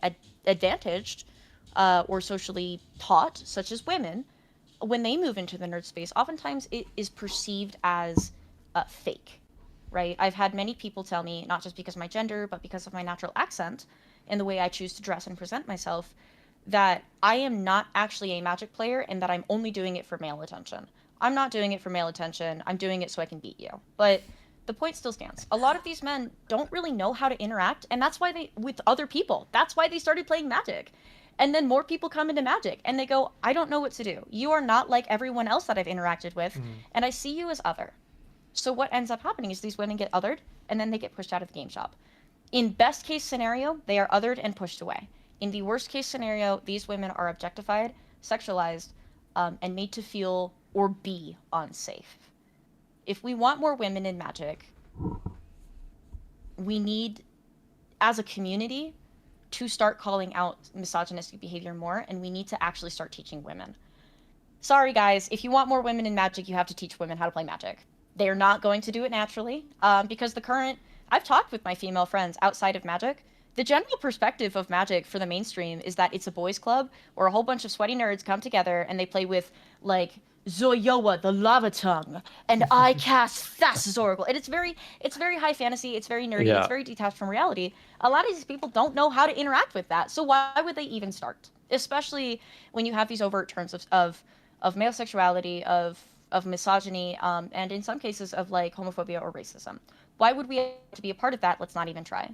advantaged or socially taught, such as women, when they move into the nerd space, oftentimes it is perceived as fake, right? I've had many people tell me, not just because of my gender, but because of my natural accent and the way I choose to dress and present myself, that I am not actually a Magic player and that I'm only doing it for male attention. I'm not doing it for male attention. I'm doing it so I can beat you. But the point still stands. A lot of these men don't really know how to interact, and that's why with other people. That's why they started playing Magic. And then more people come into Magic, and they go, I don't know what to do. You are not like everyone else that I've interacted with, and I see you as other. So what ends up happening is these women get othered, and then they get pushed out of the game shop. In best case scenario, they are othered and pushed away. In the worst case scenario, these women are objectified, sexualized, and made to feel or be unsafe. If we want more women in Magic, we need, as a community, to start calling out misogynistic behavior more, and we need to actually start teaching women. Sorry, guys, if you want more women in Magic, you have to teach women how to play Magic. They're not going to do it naturally, because I've talked with my female friends outside of Magic. The general perspective of Magic for the mainstream is that it's a boys' club where a whole bunch of sweaty nerds come together and they play with, like, Zoyoa, the Lava Tongue, and I cast Thassa's Oracle. And it's very high fantasy, it's very nerdy, It's very detached from reality. A lot of these people don't know how to interact with that, so why would they even start? Especially when you have these overt terms of male sexuality, of misogyny, and in some cases of, like, homophobia or racism. Why would we have to be a part of that? Let's not even try.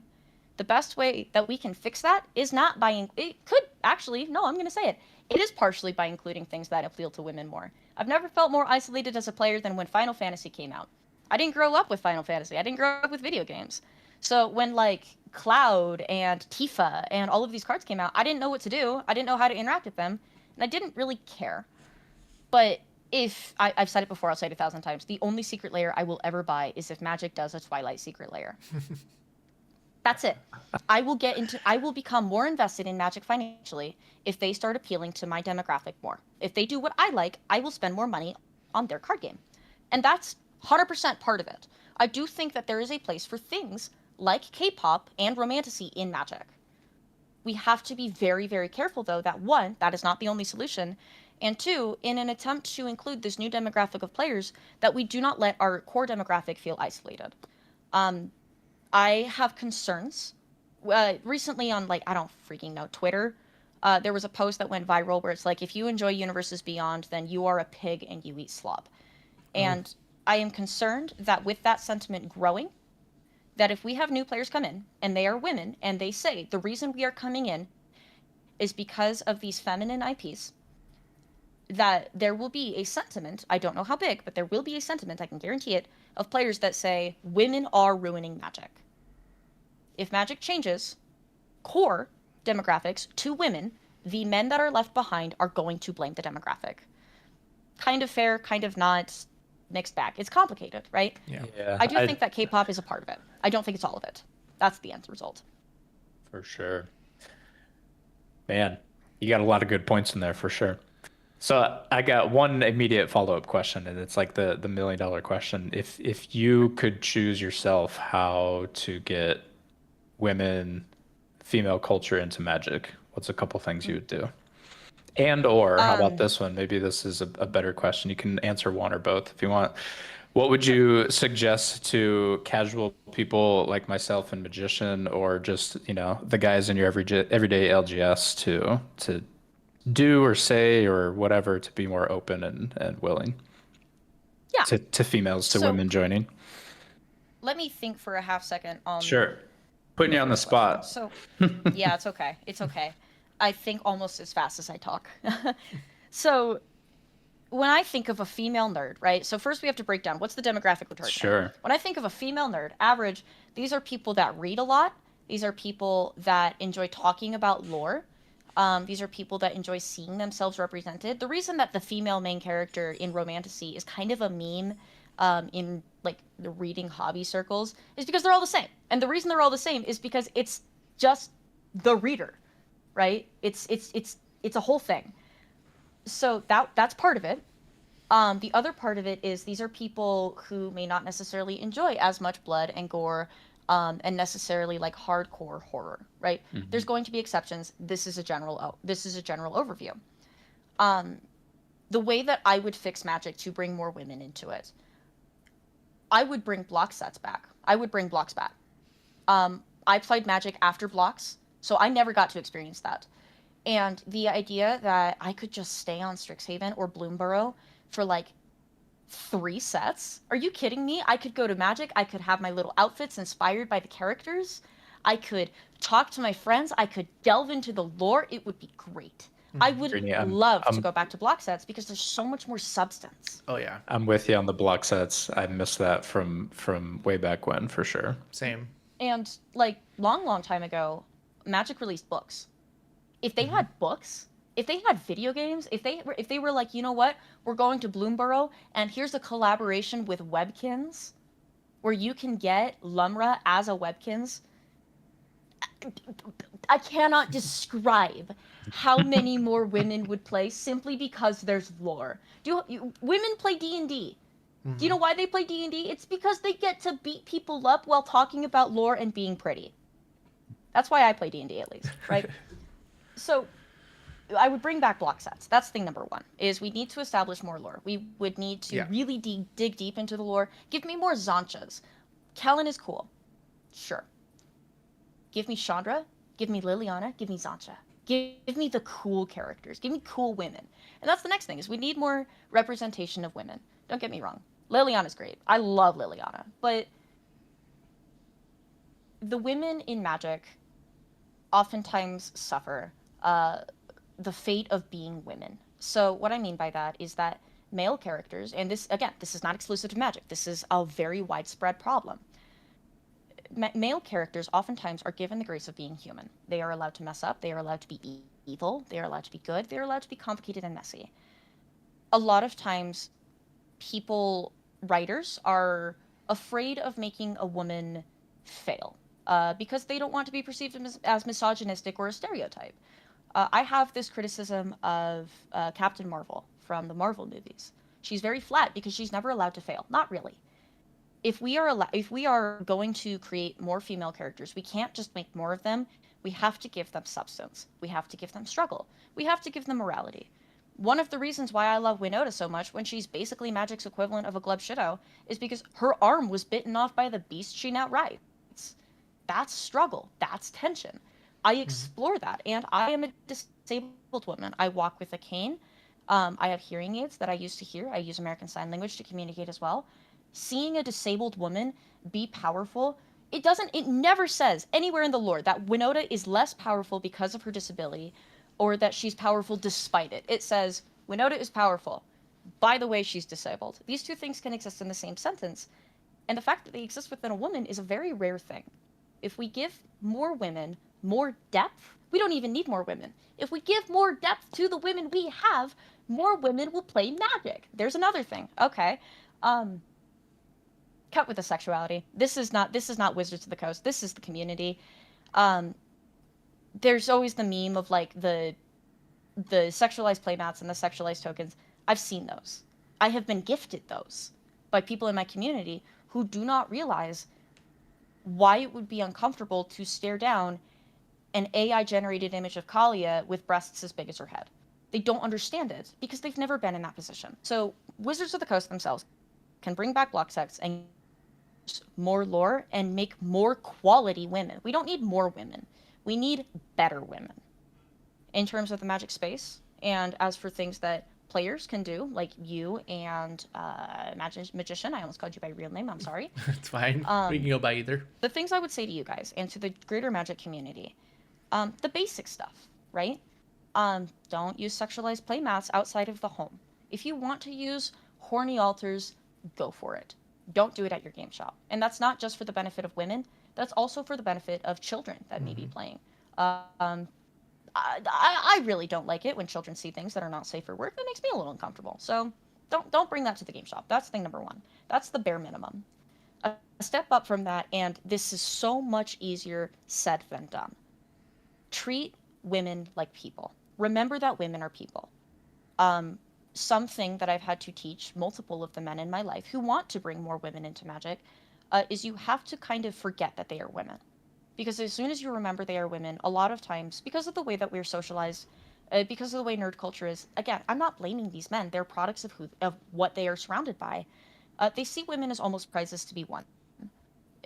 The best way that we can fix that is not by, it could actually, no, I'm going to say it. It is partially by including things that appeal to women more. I've never felt more isolated as a player than when Final Fantasy came out. I didn't grow up with Final Fantasy. I didn't grow up with video games. So when, like, Cloud and Tifa and all of these cards came out, I didn't know what to do. I didn't know how to interact with them. And I didn't really care. But I've said it before, I'll say it 1,000 times, the only secret layer I will ever buy is if Magic does a Twilight secret layer. That's it. I will become more invested in Magic financially if they start appealing to my demographic more. If they do what I like, I will spend more money on their card game. And that's 100% part of it. I do think that there is a place for things like K-pop and romantasy in Magic. We have to be very, very careful, though, that one, that is not the only solution, and two, in an attempt to include this new demographic of players, that we do not let our core demographic feel isolated. I have concerns. Recently on, like, I don't freaking know, Twitter, there was a post that went viral where it's like, if you enjoy Universes Beyond, then you are a pig and you eat slop. And I am concerned that with that sentiment growing, that if we have new players come in, and they are women, and they say, the reason we are coming in is because of these feminine IPs, that there will be a sentiment, I don't know how big, but there will be a sentiment, I can guarantee it, of players that say, women are ruining Magic. If magic changes core demographics to women, the men that are left behind are going to blame the demographic. Kind of fair, kind of not, mixed bag. It's complicated, right? Yeah. I do think that K-pop is a part of it. I don't think it's all of it. That's the end result. For sure. Man, you got a lot of good points in there for sure. So I got one immediate follow-up question, and it's like the million-dollar question. If you could choose yourself how to get women, female culture into Magic, what's a couple things you would do? And or how about this one? Maybe this is a better question. You can answer one or both if you want. What would you suggest to casual people like myself and Magician, or just, the guys in your everyday LGS to do or say or whatever to be more open and willing Yeah. to females, to women joining? Let me think for a half second on Sure. Putting you on the spot. So, yeah, it's okay. It's okay. I think almost as fast as I talk. So, when I think of a female nerd, right? So first we have to break down what's the demographic we're targeting. Sure. When I think of a female nerd, average, these are people that read a lot. These are people that enjoy talking about lore. These are people that enjoy seeing themselves represented. The reason that the female main character in Romantasy is kind of a meme in like the reading hobby circles is because they're all the same. And the reason they're all the same is because it's just the reader, right? It's a whole thing. So that's part of it. The other part of it is these are people who may not necessarily enjoy as much blood and gore and necessarily like hardcore horror, right? Mm-hmm. There's going to be exceptions. This is a general overview. The way that I would fix Magic to bring more women into it, I would bring block sets back. I would bring blocks back. I played Magic after blocks, so I never got to experience that. And the idea that I could just stay on Strixhaven or Bloomborough for like 3 sets? Are you kidding me? I could go to Magic. I could have my little outfits inspired by the characters. I could talk to my friends. I could delve into the lore. It would be great. I would Greenie, love to go back to block sets because there's so much more substance. Oh yeah. I'm with you on the block sets. I missed that from way back when, for sure. Same. And like long time ago, Magic released books. If they had books, if they had video games, if they were like, you know what, we're going to Bloomborough and here's a collaboration with Webkins where you can get Lumra as a Webkins. I cannot describe how many more women would play simply because there's lore. Women play D&D. Do you know why they play D&D? It's because they get to beat people up while talking about lore and being pretty. That's why I play D&D at least, right? So I would bring back block sets. That's thing number 1, is we need to establish more lore. We would need to really dig deep into the lore. Give me more Zanchas. Kellen is cool. Sure. Give me Chandra. Give me Liliana. Give me Zancha. Give me the cool characters. Give me cool women. And that's the next thing, is we need more representation of women. Don't get me wrong. Liliana's great. I love Liliana. But the women in Magic oftentimes suffer the fate of being women. So what I mean by that is that male characters, and this is not exclusive to Magic, this is a very widespread problem. Male characters oftentimes are given the grace of being human. They are allowed to mess up, they are allowed to be evil, they are allowed to be good, they are allowed to be complicated and messy. A lot of times, writers are afraid of making a woman fail because they don't want to be perceived as misogynistic or a stereotype. I have this criticism of Captain Marvel from the Marvel movies. She's very flat because she's never allowed to fail. Not really. If we are going to create more female characters, we can't just make more of them. We have to give them substance. We have to give them struggle. We have to give them morality. One of the reasons why I love WINOTA so much, when she's basically Magic's equivalent of a Gleb Shido, is because her arm was bitten off by the beast she now rides. That's struggle. That's tension. I explore that, and I am a disabled woman. I walk with a cane. I have hearing aids that I use to hear. I use American Sign Language to communicate as well. Seeing a disabled woman be powerful, it never says anywhere in the lore that WINOTA is less powerful because of her disability or that she's powerful despite it. It says WINOTA is powerful. By the way, she's disabled. These two things can exist in the same sentence. And the fact that they exist within a woman is a very rare thing. If we give more women more depth, we don't even need more women. If we give more depth to the women we have, more women will play Magic. There's another thing. Okay. Cut with the sexuality. This is not Wizards of the Coast. This is the community. There's always the meme of like the sexualized playmats and the sexualized tokens. I've seen those. I have been gifted those by people in my community who do not realize why it would be uncomfortable to stare down an AI generated image of Kalia with breasts as big as her head. They don't understand it because they've never been in that position. So Wizards of the Coast themselves can bring back block text and more lore and make more quality women. We don't need more women. We need better women in terms of the Magic space. And as for things that players can do, like you and Magician, I almost called you by your real name, I'm sorry. It's fine. We can go by either. The things I would say to you guys and to the greater Magic community, the basic stuff, right? Don't use sexualized playmats outside of the home. If you want to use horny altars, go for it. Don't do it at your game shop. And that's not just for the benefit of women, that's also for the benefit of children that may be playing. I really don't like it when children see things that are not safe for work. That makes me a little uncomfortable. So don't bring that to the game shop. That's thing number one. That's the bare minimum. A step up from that, and this is so much easier said than done. Treat women like people. Remember that women are people. Something that I've had to teach multiple of the men in my life who want to bring more women into Magic is you have to kind of forget that they are women. Because as soon as you remember they are women, a lot of times, because of the way that we're socialized, because of the way nerd culture is, again, I'm not blaming these men. They're products of what they are surrounded by. They see women as almost prizes to be won.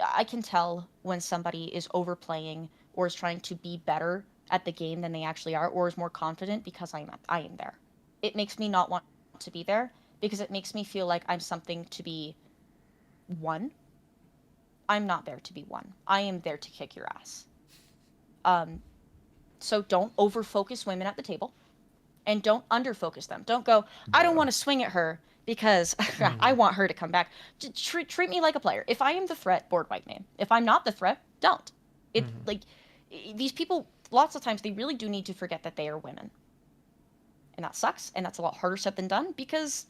I can tell when somebody is overplaying or is trying to be better at the game than they actually are, or is more confident because I am there. It makes me not want to be there because it makes me feel like I'm something to be won. I'm not there to be won. I am there to kick your ass. So don't over-focus women at the table, and don't under-focus them. Don't go, I don't want to swing at her because I want her to come back. Treat me like a player. If I am the threat, board wipe me. If I'm not the threat, don't. Like, these people, lots of times, they really do need to forget that they are women. And that sucks, and that's a lot harder said than done, because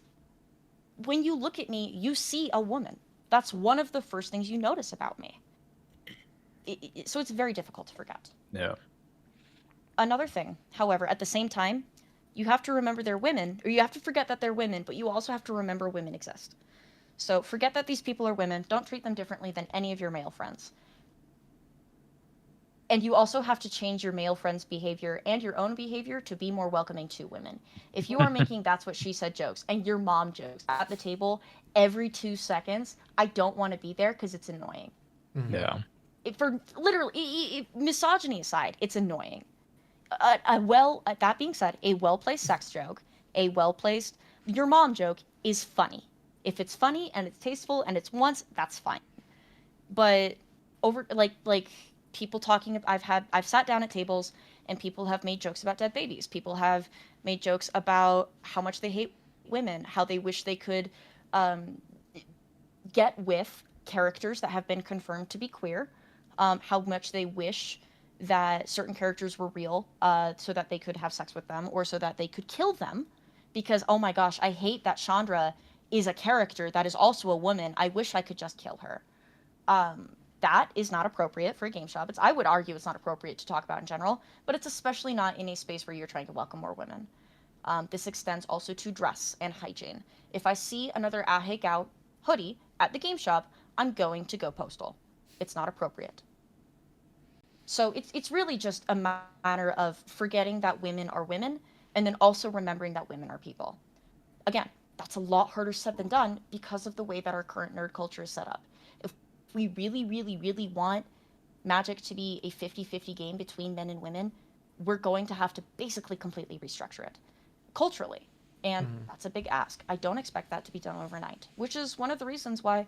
when you look at me, you see a woman. That's one of the first things you notice about me. So it's very difficult to forget. Yeah. Another thing, however, at the same time, you have to remember they're women, or you have to forget that they're women, but you also have to remember women exist. So forget that these people are women. Don't treat them differently than any of your male friends. And you also have to change your male friends' behavior and your own behavior to be more welcoming to women. If you are making that's what she said jokes and your mom jokes at the table every 2 seconds, I don't want to be there because it's annoying. Yeah. For literally, misogyny aside, it's annoying. That being said, a well-placed sex joke, a well-placed your mom joke is funny. If it's funny and it's tasteful and it's once, that's fine. But over like people talking, I've sat down at tables and people have made jokes about dead babies. People have made jokes about how much they hate women, how they wish they could get with characters that have been confirmed to be queer, how much they wish that certain characters were real so that they could have sex with them or so that they could kill them because, oh my gosh, I hate that Chandra is a character that is also a woman. I wish I could just kill her. That is not appropriate for a game shop. I would argue it's not appropriate to talk about in general, but it's especially not in a space where you're trying to welcome more women. This extends also to dress and hygiene. If I see another Ahe Gao hoodie at the game shop, I'm going to go postal. It's not appropriate. So it's really just a matter of forgetting that women are women and then also remembering that women are people. Again, that's a lot harder said than done because of the way that our current nerd culture is set up. If we really, really, really want Magic to be a 50-50 game between men and women, we're going to have to basically completely restructure it culturally. And that's a big ask. I don't expect that to be done overnight, which is one of the reasons why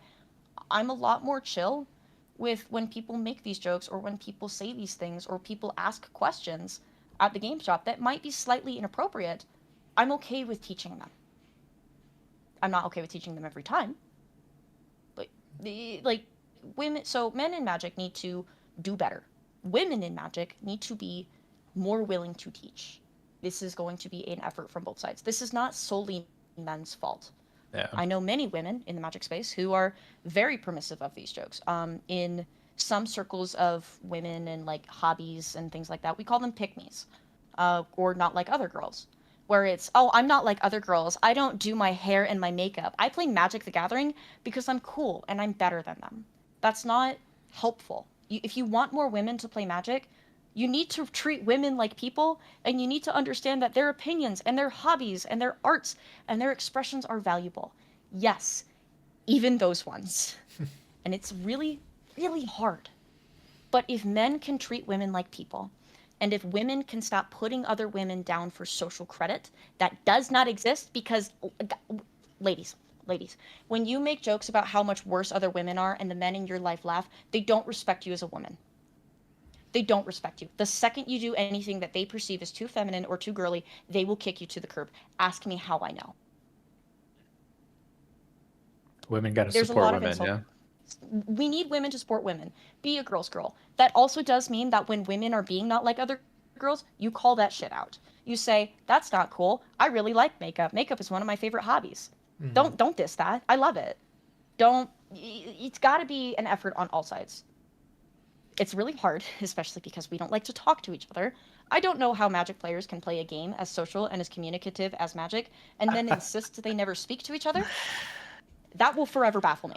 I'm a lot more chill with when people make these jokes or when people say these things or people ask questions at the game shop that might be slightly inappropriate. I'm okay with teaching them. I'm not okay with teaching them every time, but women, so men in Magic need to do better. Women in Magic need to be more willing to teach. This is going to be an effort from both sides. This is not solely men's fault. Yeah. I know many women in the Magic space who are very permissive of these jokes. In some circles of women and like hobbies and things like that, we call them pick-me's, or not like other girls, where it's, oh, I'm not like other girls. I don't do my hair and my makeup. I play Magic the Gathering because I'm cool and I'm better than them. That's not helpful. If you want more women to play Magic, you need to treat women like people, and you need to understand that their opinions and their hobbies and their arts and their expressions are valuable. Yes, even those ones. And it's really, really hard. But if men can treat women like people, and if women can stop putting other women down for social credit, that does not exist because, ladies, when you make jokes about how much worse other women are and the men in your life laugh, they don't respect you as a woman. They don't respect you. The second you do anything that they perceive as too feminine or too girly, they will kick you to the curb. Ask me how I know. Women got to There's a support lot of women, insult. yeah. We need women to support women. Be a girl's girl. That also does mean that when women are being not like other girls, you call that shit out. You say, that's not cool. I really like makeup. Makeup is one of my favorite hobbies. Don't diss that. I love it. It's got to be an effort on all sides. It's really hard, especially because we don't like to talk to each other. I don't know how Magic players can play a game as social and as communicative as Magic and then insist they never speak to each other. That will forever baffle me.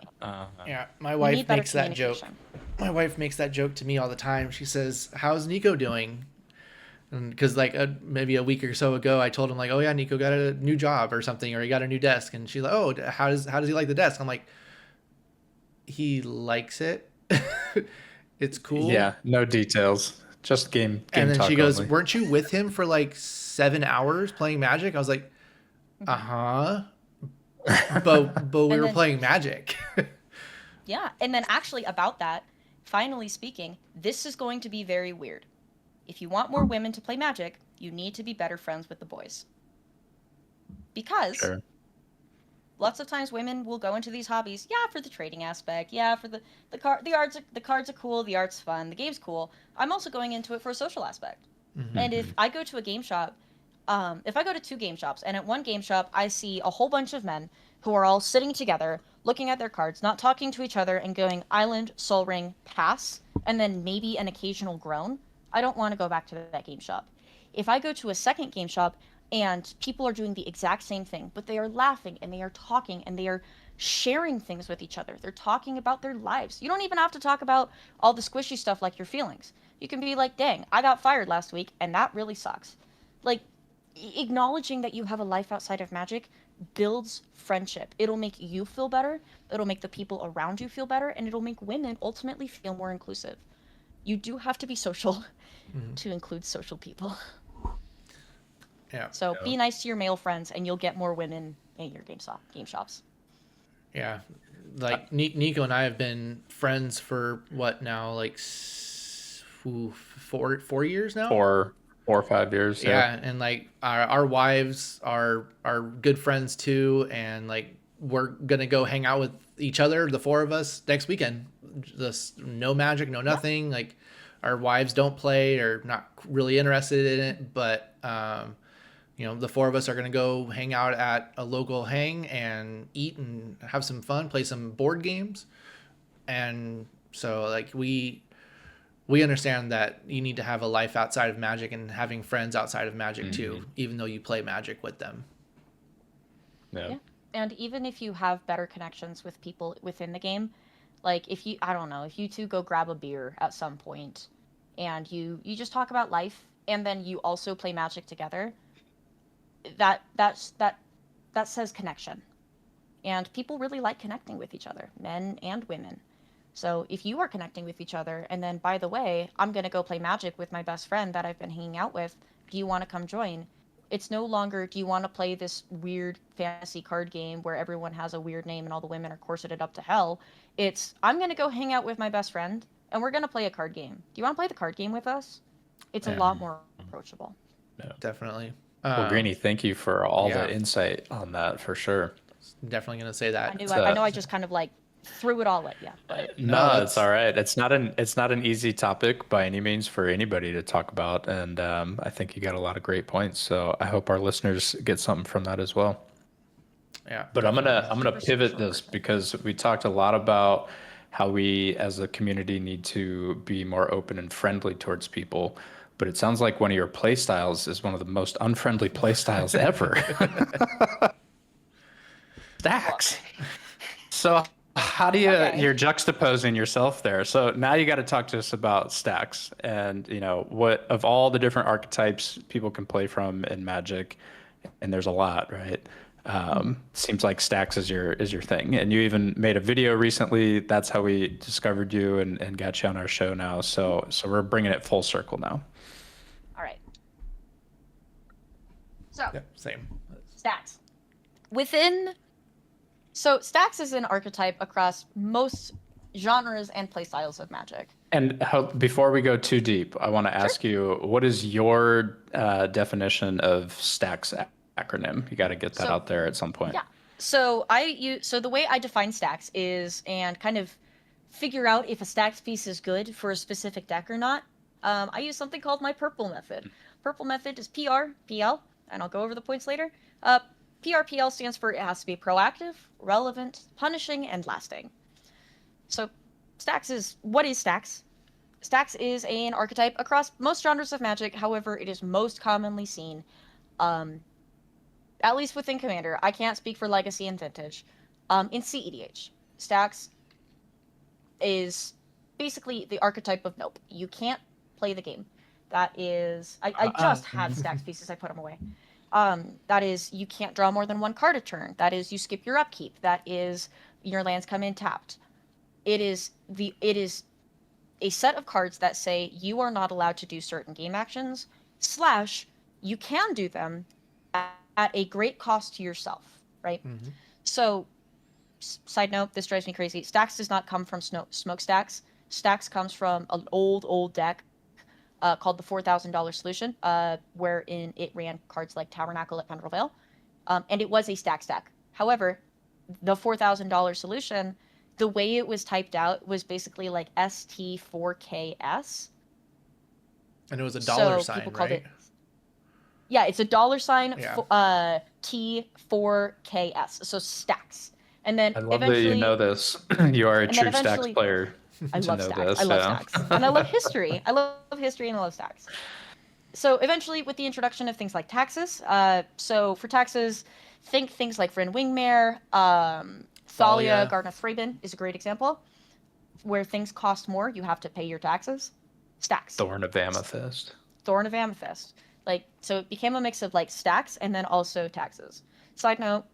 Yeah, my We wife need better makes that joke. communication. My wife makes that joke to me all the time. She says, "How's Nico doing?" Because like maybe a week or so ago, I told him like, "Oh yeah, Nico got a new job or something, or he got a new desk," and she's like, "Oh, how does he like the desk?" I'm like, "He likes it. It's cool." Yeah, no details. Just game And then talk she goes, only. "Weren't you with him for like 7 hours playing Magic?" I was like, "Uh-huh." But we And were then- playing Magic. Yeah, and then actually about that, finally speaking, this is going to be very weird. If you want more women to play Magic, you need to be better friends with the boys. Because Sure. lots of times women will go into these hobbies, yeah, for the trading aspect, yeah, for the cards are cool, the art's fun, the game's cool. I'm also going into it for a social aspect. And if I go to a game shop, if I go to 2 game shops, and at one game shop I see a whole bunch of men who are all sitting together, looking at their cards, not talking to each other, and going Island, Soul Ring, pass, and then maybe an occasional groan, I don't want to go back to that game shop. If I go to a second game shop and people are doing the exact same thing, but they are laughing and they are talking and they are sharing things with each other. They're talking about their lives. You don't even have to talk about all the squishy stuff like your feelings. You can be like, dang, I got fired last week and that really sucks. Like, acknowledging that you have a life outside of Magic builds friendship. It'll make you feel better, it'll make the people around you feel better, and it'll make women ultimately feel more inclusive. You do have to be social to include social people. Yeah. So be nice to your male friends and you'll get more women in your game shops. Yeah. Like Nico and I have been friends for what now, like 4 years now? 4 or 5 years. Yeah, and like our wives are good friends too, and like we're gonna go hang out with each other, the 4 of us, next weekend. Just no Magic, no nothing. Like our wives don't play or not really interested in it, but the 4 of us are gonna go hang out at a local hang and eat and have some fun, play some board games, and so like we understand that you need to have a life outside of Magic and having friends outside of Magic too, even though you play Magic with them. Yeah. And even if you have better connections with people within the game, like if you, I don't know, if you two go grab a beer at some point and you just talk about life and then you also play Magic together, that says connection. And people really like connecting with each other, men and women. So if you are connecting with each other, and then, by the way, I'm going to go play Magic with my best friend that I've been hanging out with, do you want to come join? It's no longer, do you want to play this weird fantasy card game where everyone has a weird name and all the women are corseted up to hell? It's, I'm going to go hang out with my best friend, and we're going to play a card game. Do you want to play the card game with us? It's a lot more approachable. Yeah. Definitely. Well, Greenie, thank you for all yeah. the insight on that, for sure. Definitely going to say that. I know I just kind of like threw it all at you. But No, No, it's all right. It's not an easy topic by any means for anybody to talk about, and I think you got a lot of great points. So I hope our listeners get something from that as well. yeah, But definitely. I'm gonna super, super pivot short this version. because we talked a lot about how we as a community need to be more open and friendly towards people. But it sounds like one of your play styles is one of the most unfriendly play styles ever. Look, Stacks. So how do okay. you're juxtaposing yourself there. So now you got to talk to us about stacks and what of all the different archetypes people can play from in Magic, and there's a lot, right? Mhm. Seems like stacks is your thing. And you even made a video recently. That's how we discovered you and got you on our show now. So we're bringing it full circle now. All right. So Yep, same. stacks so stacks is an archetype across most genres and playstyles of Magic. And before we go too deep, I want to Sure. ask you, what is your definition of stacks acronym? You got to get that So out there at some point. yeah. So the way I define stacks is and kind of figure out if a stacks piece is good for a specific deck or not. I use something called my purple method. Purple method is PRPL, and I'll go over the points later. PRPL stands for it has to be proactive, relevant, punishing, and lasting. So what is stacks? Stacks is an archetype across most genres of Magic. However, it is most commonly seen, um, at least within Commander. I can't speak for Legacy and Vintage. In CEDH, stacks is basically the archetype of nope. You can't play the game. That is, I just had stacks pieces. I put them away. That is, you can't draw more than one card a turn. That is, you skip your upkeep. That is, your lands come in tapped. It is a set of cards that say you are not allowed to do certain game actions, / you can do them at a great cost to yourself, right? Mm-hmm. So, side note, this drives me crazy. Stacks does not come from smokestacks. Stacks comes from an old deck called the $4,000 Solution, wherein it ran cards like Tabernacle at Pendrell Vale, and it was a stacks deck. However, the $4,000 Solution, the way it was typed out was basically like ST4KS. And it was a dollar So sign, people called right? it. Yeah, it's a $sign Yeah. T4KS. So stacks. And then I love that eventually you know this. You are a and then true stacks eventually player I to love know stacks. this. I love Yeah. stacks. And I love history. I love history and I love stacks. So eventually, with the introduction of things like taxes, so for taxes, think things like Vryn Wingmare, Thalia, Thalia. Garden of Thraben is a great example, where things cost more, you have to pay your taxes. Stacks. Thorn of Amethyst. Thorn of Amethyst. So it became a mix of stacks and then also taxes. Side note,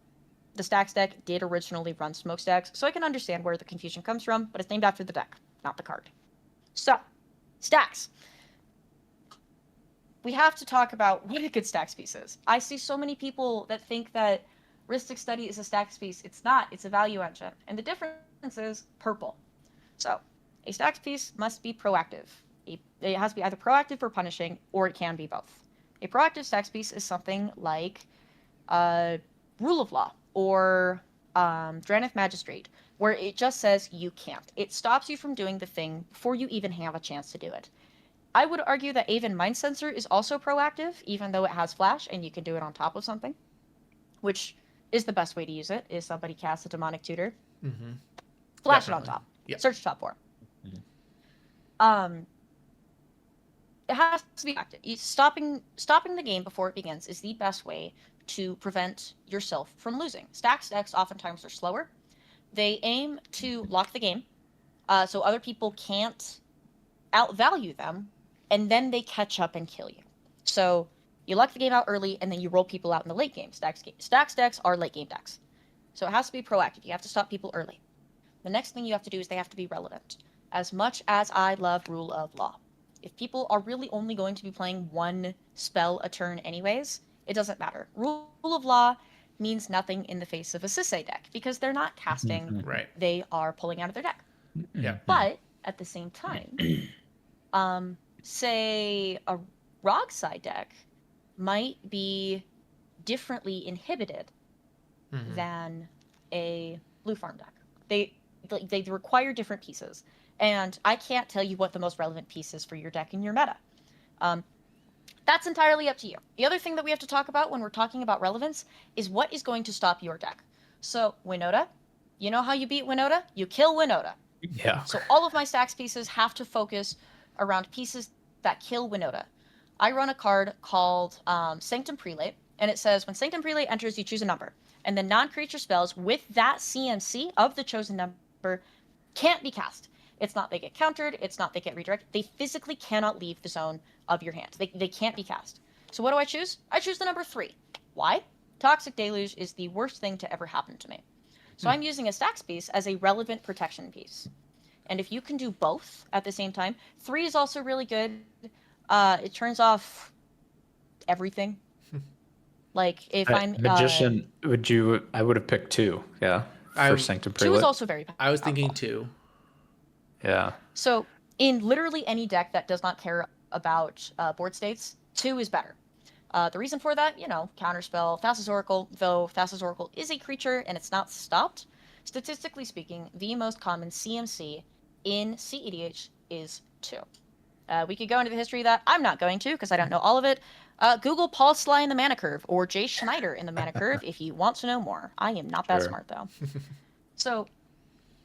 the stacks deck did originally run smokestacks, so I can understand where the confusion comes from, but it's named after the deck, not the card. So, stacks. We have to talk about what a good stacks piece is. I see so many people that think that Rhystic Study is a stacks piece. It's not. It's a value engine. And the difference is purple. So, a stacks piece must be proactive. It has to be either proactive or punishing, or it can be both. A proactive stacks piece is something like Rule of Law or Drannith Magistrate, where it just says you can't. It stops you from doing the thing before you even have a chance to do it. I would argue that Aven Mind Sensor is also proactive, even though it has flash and you can do it on top of something, which is the best way to use it, is somebody casts a Demonic Tutor. Mm-hmm. Flash Definitely. it on top. Yep. Search top 4. Mhm. It has to be active. Stopping the game before it begins is the best way to prevent yourself from losing. Stacks decks oftentimes are slower. They aim to lock the game, so other people can't outvalue them, and then they catch up and kill you. So you lock the game out early, and then you roll people out in the late game. Stacks decks are late game decks. So it has to be proactive. You have to stop people early. The next thing you have to do is they have to be relevant. As much as I love Rule of Law, if people are really only going to be playing one spell a turn anyways, it doesn't matter. Rule of Law means nothing in the face of a Sisay deck, because they're not casting, Right. they are pulling out of their deck. Yeah. But at the same time, say a Rogside deck might be differently inhibited Mm-hmm. than a Blue Farm deck. they require different pieces, and I can't tell you what the most relevant piece is for your deck in your meta. That's entirely up to you. The other thing that we have to talk about when we're talking about relevance is what is going to stop your deck. So WINOTA, you know how you beat WINOTA? You kill WINOTA. Yeah. So all of my stacks pieces have to focus around pieces that kill WINOTA. I run a card called Sanctum Prelate, and it says when Sanctum Prelate enters, you choose a number, and the non-creature spells with that CMC of the chosen number can't be cast. It's not they get countered, it's not they get redirected. They physically cannot leave the zone of your hand. They can't be cast. So what do I choose? I choose the number 3. Why? Toxic Deluge is the worst thing to ever happen to me. So I'm using a stacks piece as a relevant protection piece. And if you can do both at the same time, 3 is also really good. It turns off everything. Like if I'm Magician, I would have picked 2. Yeah. For Sanctum Prelate. 2 is also very powerful. I was thinking 2. Yeah. So in literally any deck that does not care about board states, 2 is better. The reason for that, counterspell, Thassa's Oracle, though Thassa's Oracle is a creature and it's not stopped, statistically speaking, the most common CMC in CEDH is 2. We could go into the history of that. I'm not going to because I don't know all of it. Google Paul Sly in the Mana Curve or Jay Schneider in the Mana Curve if you want to know more. I am not that smart, though. So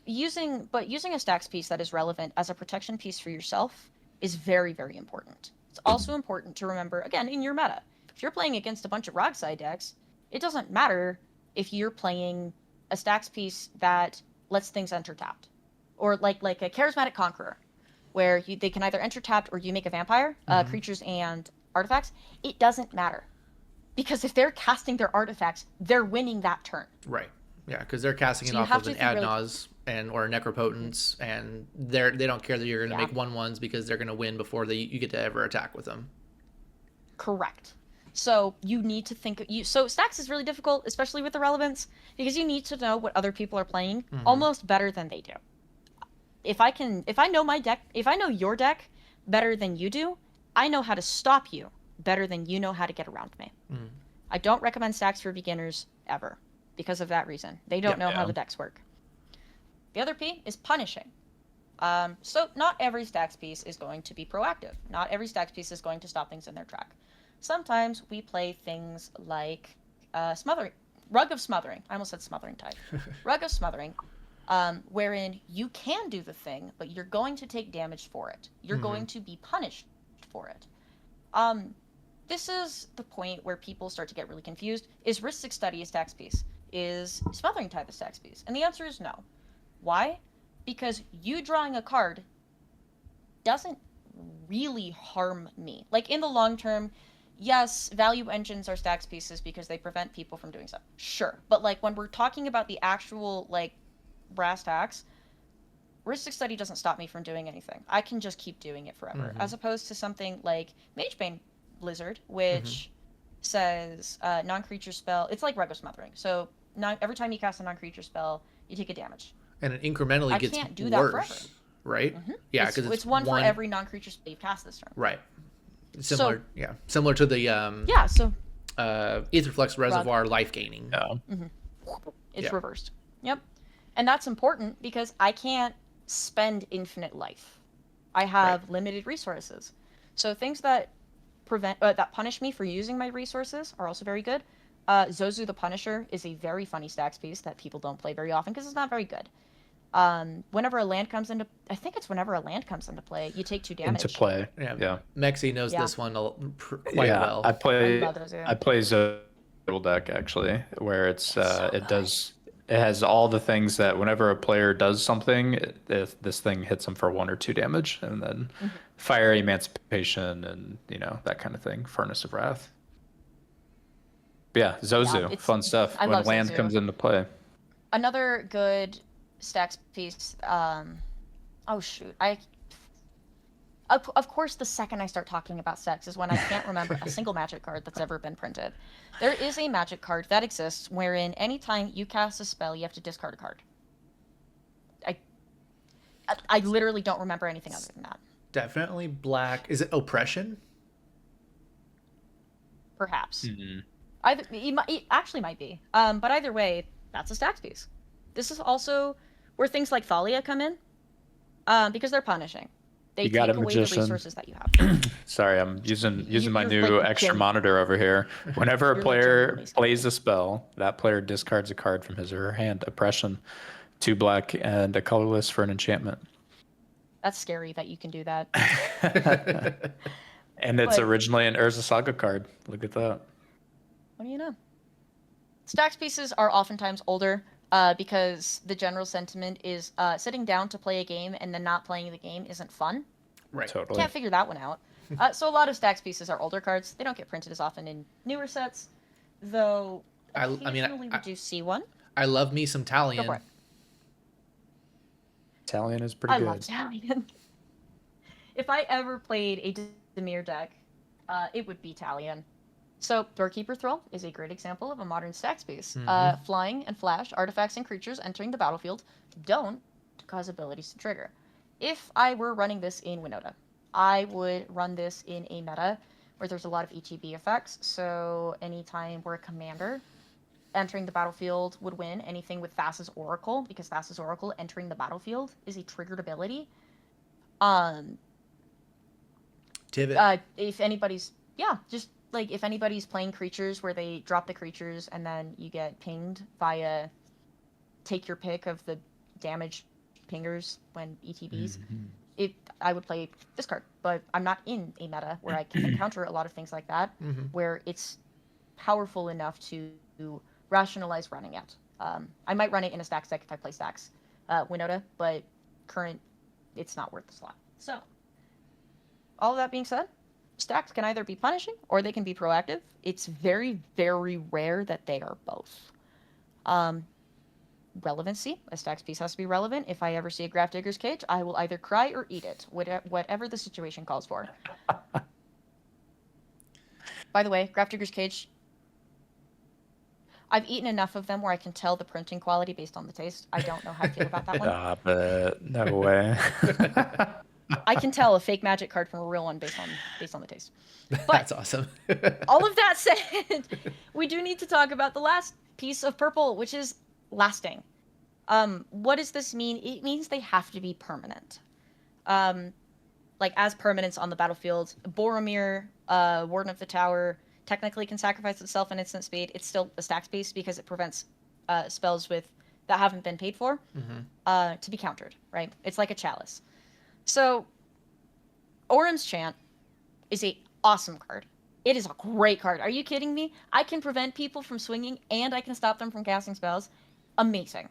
using a stacks piece that is relevant as a protection piece for yourself is very, very important. It's also important to remember, again, in your meta. If you're playing against a bunch of Rogside decks, it doesn't matter if you're playing a stacks piece that lets things enter tapped. Or like a Charismatic Conqueror, where they can either enter tapped or you make a vampire, creatures and artifacts. It doesn't matter. Because if they're casting their artifacts, they're winning that turn. Right. Yeah, because they're casting it off of an Adnaz or a Necropotence, and they don't care that you're going to make 1/1s because they're going to win before you get to ever attack with them. Correct. So you need to think. So stacks is really difficult, especially with the relevance, because you need to know what other people are playing almost better than they do. If I know my deck, if I know your deck better than you do, I know how to stop you better than you know how to get around me. I don't recommend stacks for beginners ever because of that reason. They don't know how the decks work. The other P is punishing. So not every stacks piece is going to be proactive. Not every stacks piece is going to stop things in their track. Sometimes we play things like Rug of Smothering. I almost said Smothering Tide. Rug of Smothering, wherein you can do the thing, but you're going to take damage for it. You're going to be punished for it. This is the point where people start to get really confused. Is Rhystic Study a stacks piece? Is Smothering Tide a stacks piece? And the answer is no. Why? Because you drawing a card doesn't really harm me. Like, in the long term, yes, value engines are stacks pieces because they prevent people from doing stuff. Sure. But, like, when we're talking about the actual, like, brass tacks, Rhystic Study doesn't stop me from doing anything. I can just keep doing it forever. As opposed to something like Magebane Blizzard, which says non-creature spell. It's like Rug of Smothering. So every time you cast a non-creature spell, you take a damage. And it incrementally gets can't do worse, that forever. Right? Yeah, because it's one for every non-creature spell you cast this turn. Right. Similar to the Aetherflux Reservoir life gaining. It's reversed. Yep. And that's important because I can't spend infinite life. I have limited resources. So things that that punish me for using my resources are also very good. Zozu the Punisher is a very funny stacks piece that people don't play very often because it's not very good. Whenever a land comes into play, you take 2 damage. Into play. Yeah. Mexi knows this one quite well. I play Zozu deck actually, where it's it has all the things that whenever a player does something, this thing hits them for 1 or 2 damage, and then Fire Emancipation and that kind of thing, Furnace of Wrath. But yeah, Zozu, fun stuff when land Zozu. comes into play. Another good stacks piece. Of course, the second I start talking about stacks is when I can't remember a single Magic card that's ever been printed. There is a Magic card that exists wherein anytime you cast a spell, you have to discard a card. I literally don't remember anything other than that. Definitely black. Is it Oppression? Perhaps. It actually might be. But either way, that's a stacks piece. This is also where things like Thalia come in, because they're punishing. They You got take a away the magician. resources that you have. Sorry, I'm using my You're, new like, extra gen- monitor over here. Whenever a You're player legitimately scary. plays a spell, that player discards a card from his or her hand. Oppression, 2 black and a colorless for an enchantment. That's scary that you can do that. And it's But- originally an Urza Saga card. Look at that. What do you know? Stax pieces are oftentimes older because the general sentiment is sitting down to play a game and then not playing the game isn't fun. Right. Totally. Can't figure that one out. So a lot of Stax pieces are older cards. They don't get printed as often in newer sets, though occasionally we do see one. I love me some Go for Talion. it. Italian is pretty I good. love Talion. If I ever played a Demir deck, it would be Talion. So, Doorkeeper Thrall is a great example of a modern Stax piece. Flying and flash, artifacts and creatures entering the battlefield don't cause abilities to trigger. If I were running this in WINOTA, I would run this in a meta where there's a lot of ETB effects. So, anytime where a commander entering the battlefield would win, anything with Thassa's Oracle, because Thassa's Oracle entering the battlefield is a triggered ability. Tivit. If anybody's if anybody's playing creatures where they drop the creatures and then you get pinged via take your pick of the damage pingers when ETBs, I would play this card. But I'm not in a meta where I can encounter a lot of things like that, where it's powerful enough to rationalize running it. I might run it in a Stax deck if I play Stax WINOTA, but current, it's not worth the slot. So, all of that being said, Stacks can either be punishing or they can be proactive. It's very, very rare that they are both. Relevancy. A Stacks piece has to be relevant. If I ever see a Grafdigger's Cage, I will either cry or eat it, whatever the situation calls for. By the way, Grafdigger's Cage, I've eaten enough of them where I can tell the printing quality based on the taste. I don't know how I feel about that one. Stop it. No way. I can tell a fake Magic card from a real one based on the taste. But That's awesome. all of that said, we do need to talk about the last piece of purple, which is lasting. What does this mean? It means they have to be permanent. Like as permanents on the battlefield. Boromir, Warden of the Tower, technically can sacrifice itself in instant speed. It's still a Stax piece because it prevents spells that haven't been paid for to be countered, right? It's like a chalice. So, Orym's Chant is a awesome card. It is a great card. Are you kidding me? I can prevent people from swinging and I can stop them from casting spells. Amazing.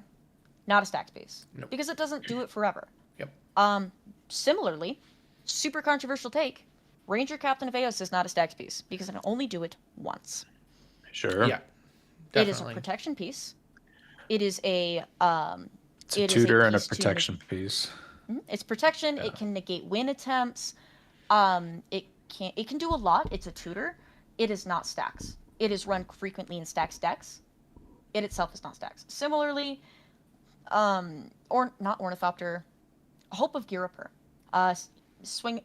Not a Stax piece. Nope. Because it doesn't do it forever. Yep. Similarly, super controversial take, Ranger Captain of Eos is not a Stax piece because it can only do it once. Sure. Yeah. It is a Definitely. protection piece. It is a It's a it is tutor and a piece to protection piece. It's protection. Yeah. It can negate win attempts. It can do a lot. It's a tutor. It is not Stax. It is run frequently in Stax decks. It itself is not Stax. Similarly, or not Ornithopter, Hope of Ghirapur.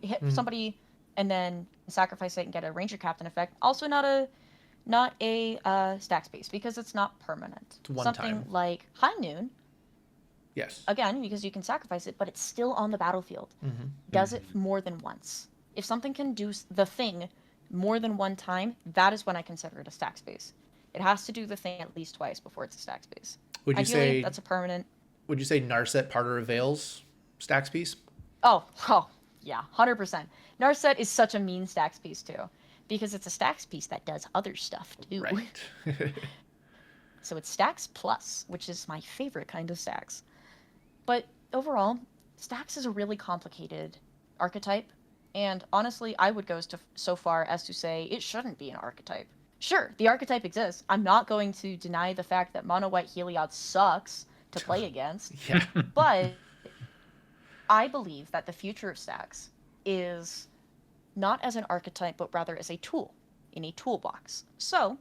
Hit somebody and then sacrifice it and get a Ranger Captain effect. Also not a Stax piece because it's not permanent. It's one Something time. like High Noon. Yes. Again, because you can sacrifice it, but it's still on the battlefield. Does it more than once. If something can do the thing more than one time, that is when I consider it a Stax piece. It has to do the thing at least twice before it's a Stax piece. Would you Ideally, say that's a permanent. Would you say Narset Parter of Veils Stax piece? Oh, yeah, 100%. Narset is such a mean Stax piece too, because it's a Stax piece that does other stuff too. Right. So it's Stax Plus, which is my favorite kind of Stax. But overall, Stax is a really complicated archetype, and honestly, I would go so far as to say it shouldn't be an archetype. Sure, the archetype exists. I'm not going to deny the fact that Mono White Heliod sucks to play against, Yeah. but I believe that the future of Stax is not as an archetype, but rather as a tool in a toolbox. So,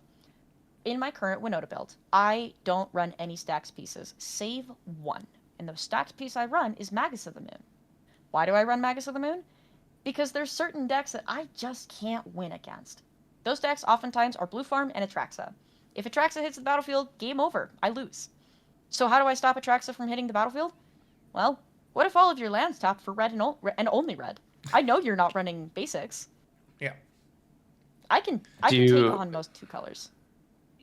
in my current WINOTA build, I don't run any Stax pieces, save one. And the Stax piece I run is Magus of the Moon. Why do I run Magus of the Moon? Because there's certain decks that I just can't win against. Those decks oftentimes are Blue Farm and Atraxa. If Atraxa hits the battlefield, game over. I lose. So how do I stop Atraxa from hitting the battlefield? well, what if all of your lands tap for red and only red? I know you're not running basics. Yeah. I can take on most 2 colors.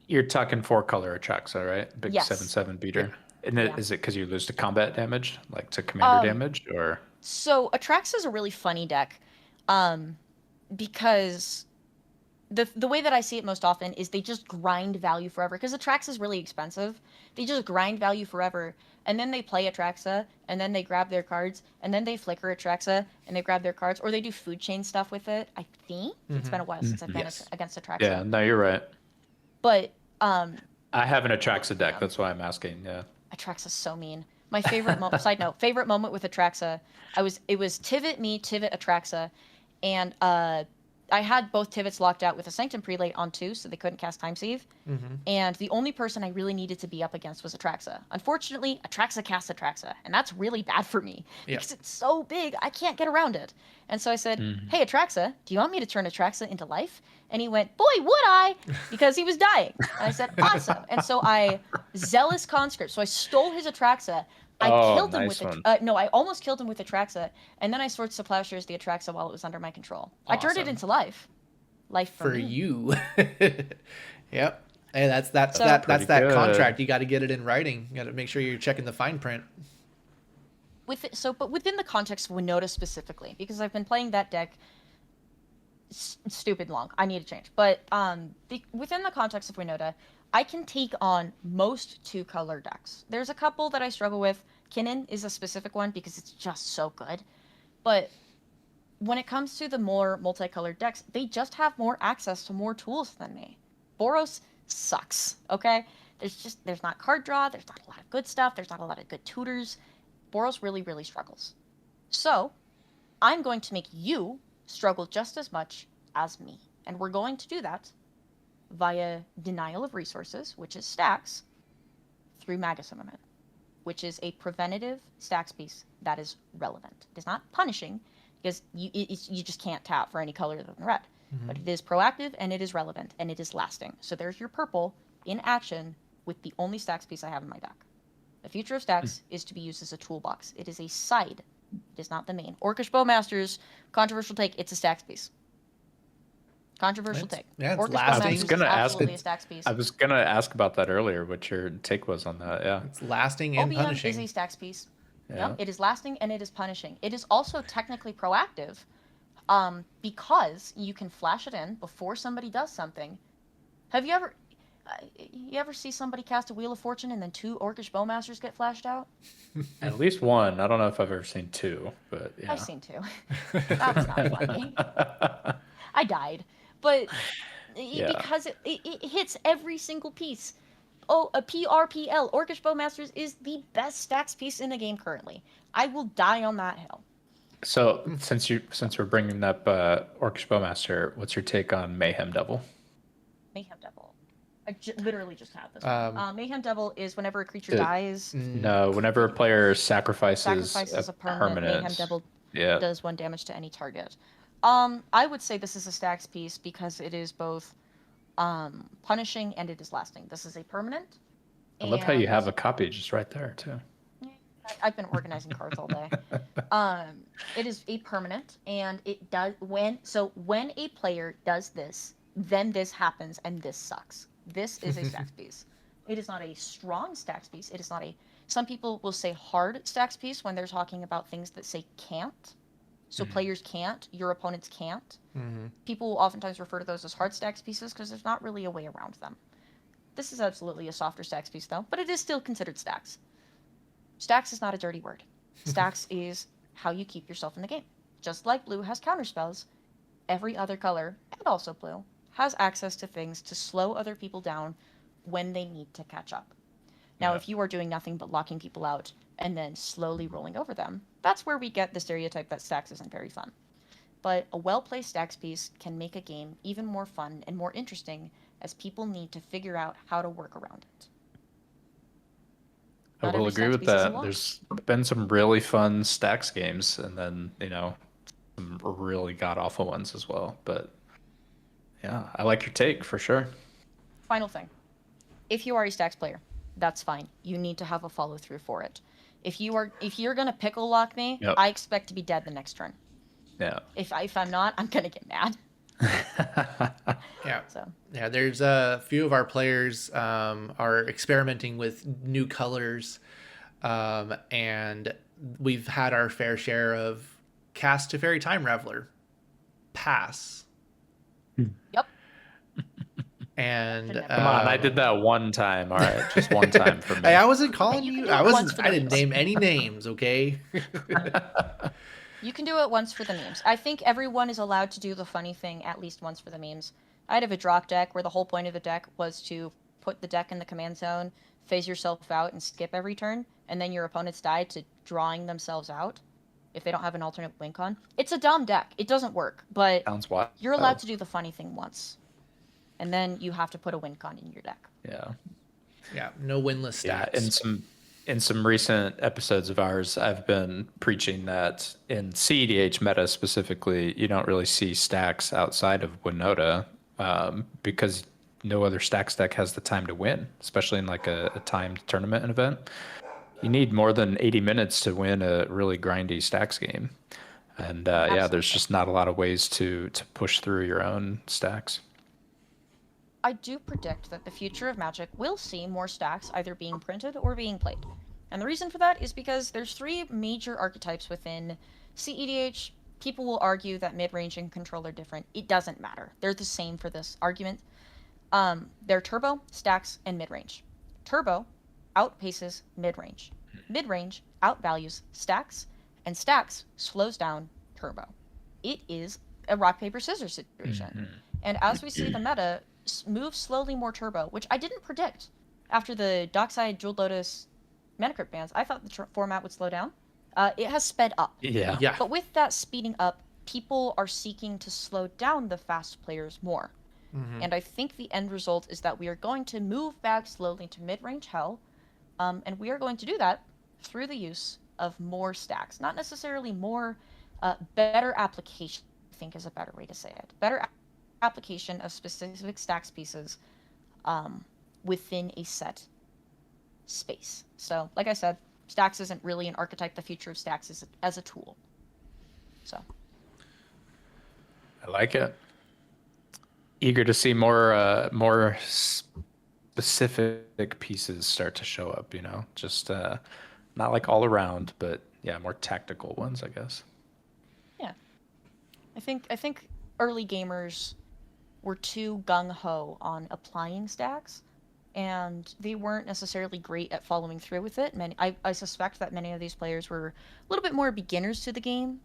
You're talking 4-color Atraxa, right? Big Yes. 7/7 beater. Yeah. And Yeah. is it because you lose to combat damage, like to commander damage, or? So Atraxa is a really funny deck, because the way that I see it most often is they just grind value forever, because Atraxa is really expensive. They just grind value forever, and then they play Atraxa, and then they grab their cards, and then they flicker Atraxa, and they grab their cards, or they do food chain stuff with it. I think it's been a while since I've been against Atraxa. Yeah, no, you're right. But I have an Atraxa deck. That's why I'm asking. Yeah. Atraxa's so mean. My favorite side note, favorite moment with Atraxa, it was Tivit me, Tivit Atraxa, and I had both Tivits locked out with a Sanctum Prelate on 2, so they couldn't cast Time Save. And the only person I really needed to be up against was Atraxa. Unfortunately, Atraxa casts Atraxa, and that's really bad for me because it's so big, I can't get around it. And so I said, hey, Atraxa, do you want me to turn Atraxa into life? And he went, boy, would I, because he was dying. And I said, awesome. And so I Zealous Conscript. So I stole his Atraxa. I killed him with I almost killed him with Atraxa, and then I Swords to Plowshares the Atraxa while it was under my control. Awesome. I turned it into life. Life for me. You. Yep. Hey, that's that contract. You got to get it in writing. You got to make sure you're checking the fine print. But within the context of WINOTA specifically, because I've been playing that deck stupid long. I need to change. But within the context of WINOTA, I can take on most 2-color decks. There's a couple that I struggle with. Kinnan is a specific one because it's just so good. But when it comes to the more multicolored decks, they just have more access to more tools than me. Boros sucks, okay? There's not card draw, there's not a lot of good stuff, there's not a lot of good tutors. Boros really, really struggles. So, I'm going to make you struggle just as much as me. And we're going to do that via Denial of Resources, which is stacks, through Magus Armament, which is a preventative stacks piece that is relevant. It is not punishing, because you just can't tap for any color other than red. But it is proactive, and it is relevant, and it is lasting. So there's your purple in action with the only stacks piece I have in my deck. The future of stacks is to be used as a toolbox. It is a side. It is not the main. Orcish Bowmasters, controversial take, it's a stacks piece. Controversial take. Yeah, it's Orcish lasting. Bowmasters is absolutely a stacks piece. I was gonna ask about that earlier. What your take was on that? Yeah, it's lasting and OBM punishing. is a stacks piece. Yeah. It is lasting and it is punishing. It is also technically proactive, because you can flash it in before somebody does something. Have you ever see somebody cast a Wheel of Fortune and then 2 Orcish Bowmasters get flashed out? At least one. I don't know if I've ever seen 2, but yeah. I've seen 2. That's not funny. I died, but because it hits every single piece. Oh, a PRPL, Orcish Bowmasters is the best stacks piece in the game currently. I will die on that hill. So since we're bringing up Orcish Bowmaster, what's your take on Mayhem Devil? Mayhem Devil. I literally just had this one. Mayhem Devil is whenever a creature dies. No, whenever a player sacrifices a permanent. Mayhem Devil does 1 damage to any target. I would say this is a stacks piece because it is both punishing and it is lasting. This is a permanent. I love how you have a copy just right there too. I've been organizing cards all day. It is a permanent, and it does when a player does this, then this happens, and this sucks. This is a stacks piece. It is not a strong stacks piece. It is not a. Some people will say hard stacks piece when they're talking about things that say can't. So players can't, your opponents can't. People will oftentimes refer to those as hard stacks pieces because there's not really a way around them. This is absolutely a softer stacks piece, though, but it is still considered stacks. Stacks is not a dirty word. Stacks is how you keep yourself in the game. Just like blue has counterspells, every other color, and also blue, has access to things to slow other people down when they need to catch up. Now, if you are doing nothing but locking people out and then slowly rolling over them, that's where we get the stereotype that stacks isn't very fun. But a well-placed stacks piece can make a game even more fun and more interesting as people need to figure out how to work around it. I will agree with that. There's been some really fun stacks games, and then some really god awful ones as well. But yeah, I like your take for sure. Final thing, if you are a stacks player, that's fine. You need to have a follow through for it. If you're gonna pickle lock me, Yep. I expect to be dead the next turn. Yeah. If I'm not, I'm gonna get mad. Yeah. So Yeah, there's a few of our players are experimenting with new colors, and we've had our fair share of cast to fairy time reveler pass. yep. And Definitely. Come on, I did that one time. All right, just one time for me. Hey, I wasn't calling You can you. do I it once wasn't. for I the didn't memes. name any names. Okay. You can do it once for the memes. I think everyone is allowed to do the funny thing at least once for the memes. I'd have a drop deck where the whole point of the deck was to put the deck in the command zone, phase yourself out, and skip every turn, and then your opponents die to drawing themselves out if they don't have an alternate win con. It's a dumb deck. It doesn't work, but Sounds wild. you're allowed to do the funny thing once. And then you have to put a win con in your deck. Yeah. Yeah. No winless Yeah, stats. in some recent episodes of ours, I've been preaching that in CEDH meta specifically, you don't really see stacks outside of WINOTA, because no other stacks deck has the time to win, especially in like a timed tournament event. You need more than 80 minutes to win a really grindy stacks game. And yeah, there's Absolutely. just not a lot of ways to push through your own stacks. I do predict that the future of Magic will see more stacks either being printed or being played. And the reason for that is because there's three major archetypes within CEDH. People will argue that mid-range and control are different. It doesn't matter. They're the same for this argument. They're turbo, stacks, and mid-range. Turbo outpaces mid-range. Mid-range outvalues stacks, and stacks slows down turbo. It is a rock, paper, scissors situation. And as we see the meta move slowly more turbo, which I didn't predict after the Dockside Jeweled Lotus Mana Crypt bans. I thought the format would slow down. It has sped up. Yeah. Yeah. But with that speeding up, people are seeking to slow down the fast players more. And I think the end result is that we are going to move back slowly to mid-range hell, and we are going to do that through the use of more stacks. Not necessarily more, better application, I think is a better way to say it. Better application of specific stacks pieces within a set space. So, like I said, stacks isn't really an archetype. The future of stacks is as a tool. So, I like it. Eager to see more specific pieces start to show up, just not like all around, but yeah, more tactical ones, I guess. yeah. I think early gamers were too gung-ho on applying stacks, and they weren't necessarily great at following through with it. I suspect that many of these players were a little bit more beginners to the game,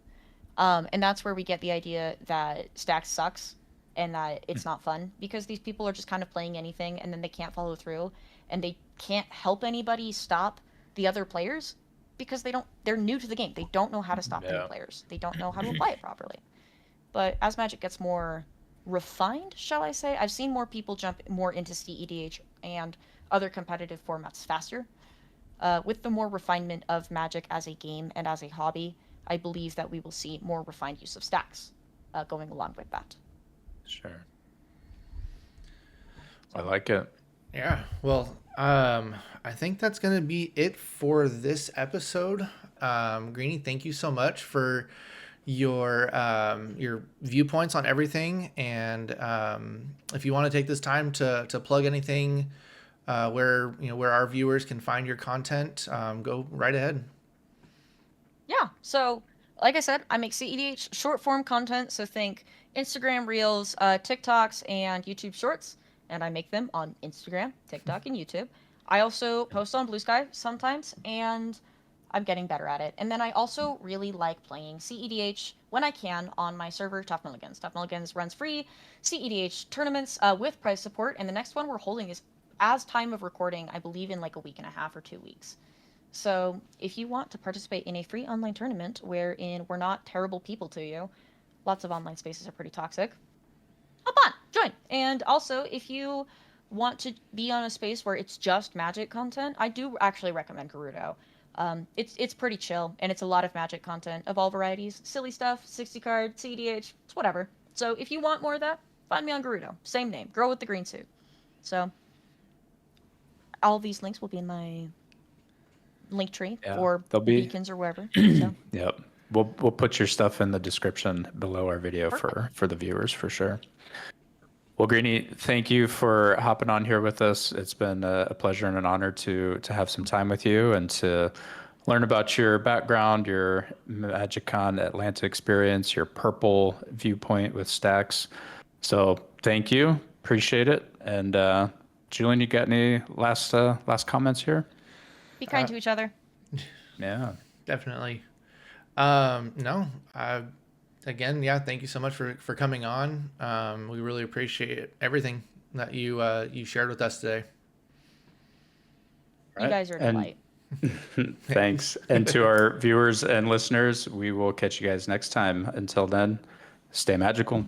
and that's where we get the idea that stacks sucks and that it's not fun, because these people are just kind of playing anything, and then they can't follow through, and they can't help anybody stop the other players because they're new to the game. They don't know how to stop the new players. They don't know how to apply it properly. But as Magic gets more refined, shall I say, I've seen more people jump more into CEDH and other competitive formats faster. With the more refinement of Magic as a game and as a hobby, I believe that we will see more refined use of stacks going along with that. Sure. I like it. Yeah. Well, I think that's gonna be it for this episode. Greenie, thank you so much for your viewpoints on everything, and if you want to take this time to plug anything where our viewers can find your content, go right ahead. Yeah, so like I said, I make CEDH short form content, so think Instagram Reels, TikToks, and YouTube Shorts, and I make them on Instagram, TikTok, and YouTube. I also post on Blue Sky sometimes, and I'm getting better at it. And then I also really like playing CEDH when I can on my server, Tough Mulligans. Tough Mulligans runs free CEDH tournaments with prize support, and the next one we're holding is, as time of recording, I believe in like a week and a half or 2 weeks. So if you want to participate in a free online tournament wherein we're not terrible people to you, lots of online spaces are pretty toxic, hop on, join. And also, if you want to be on a space where it's just Magic content, I do actually recommend Gerudo. It's pretty chill, and it's a lot of Magic content of all varieties. Silly stuff, 60 card, CDH, it's whatever. So if you want more of that, find me on Gerudo. Same name, girl with the green suit. So all these links will be in my link tree Yeah, for they'll the be- beacons or wherever. So Yep. We'll put your stuff in the description below our video for the viewers for sure. Well, Greenie, thank you for hopping on here with us. It's been a pleasure and an honor to have some time with you and to learn about your background, your MagicCon Atlanta experience, your purple viewpoint with Stacks. So thank you. Appreciate it. And Julian, you got any last comments here? be kind to each other. Yeah. Definitely. No, again, yeah, thank you so much for coming on. We really appreciate everything that you shared with us today. You guys are a delight. Thanks. And to our viewers and listeners, we will catch you guys next time. Until then, stay magical.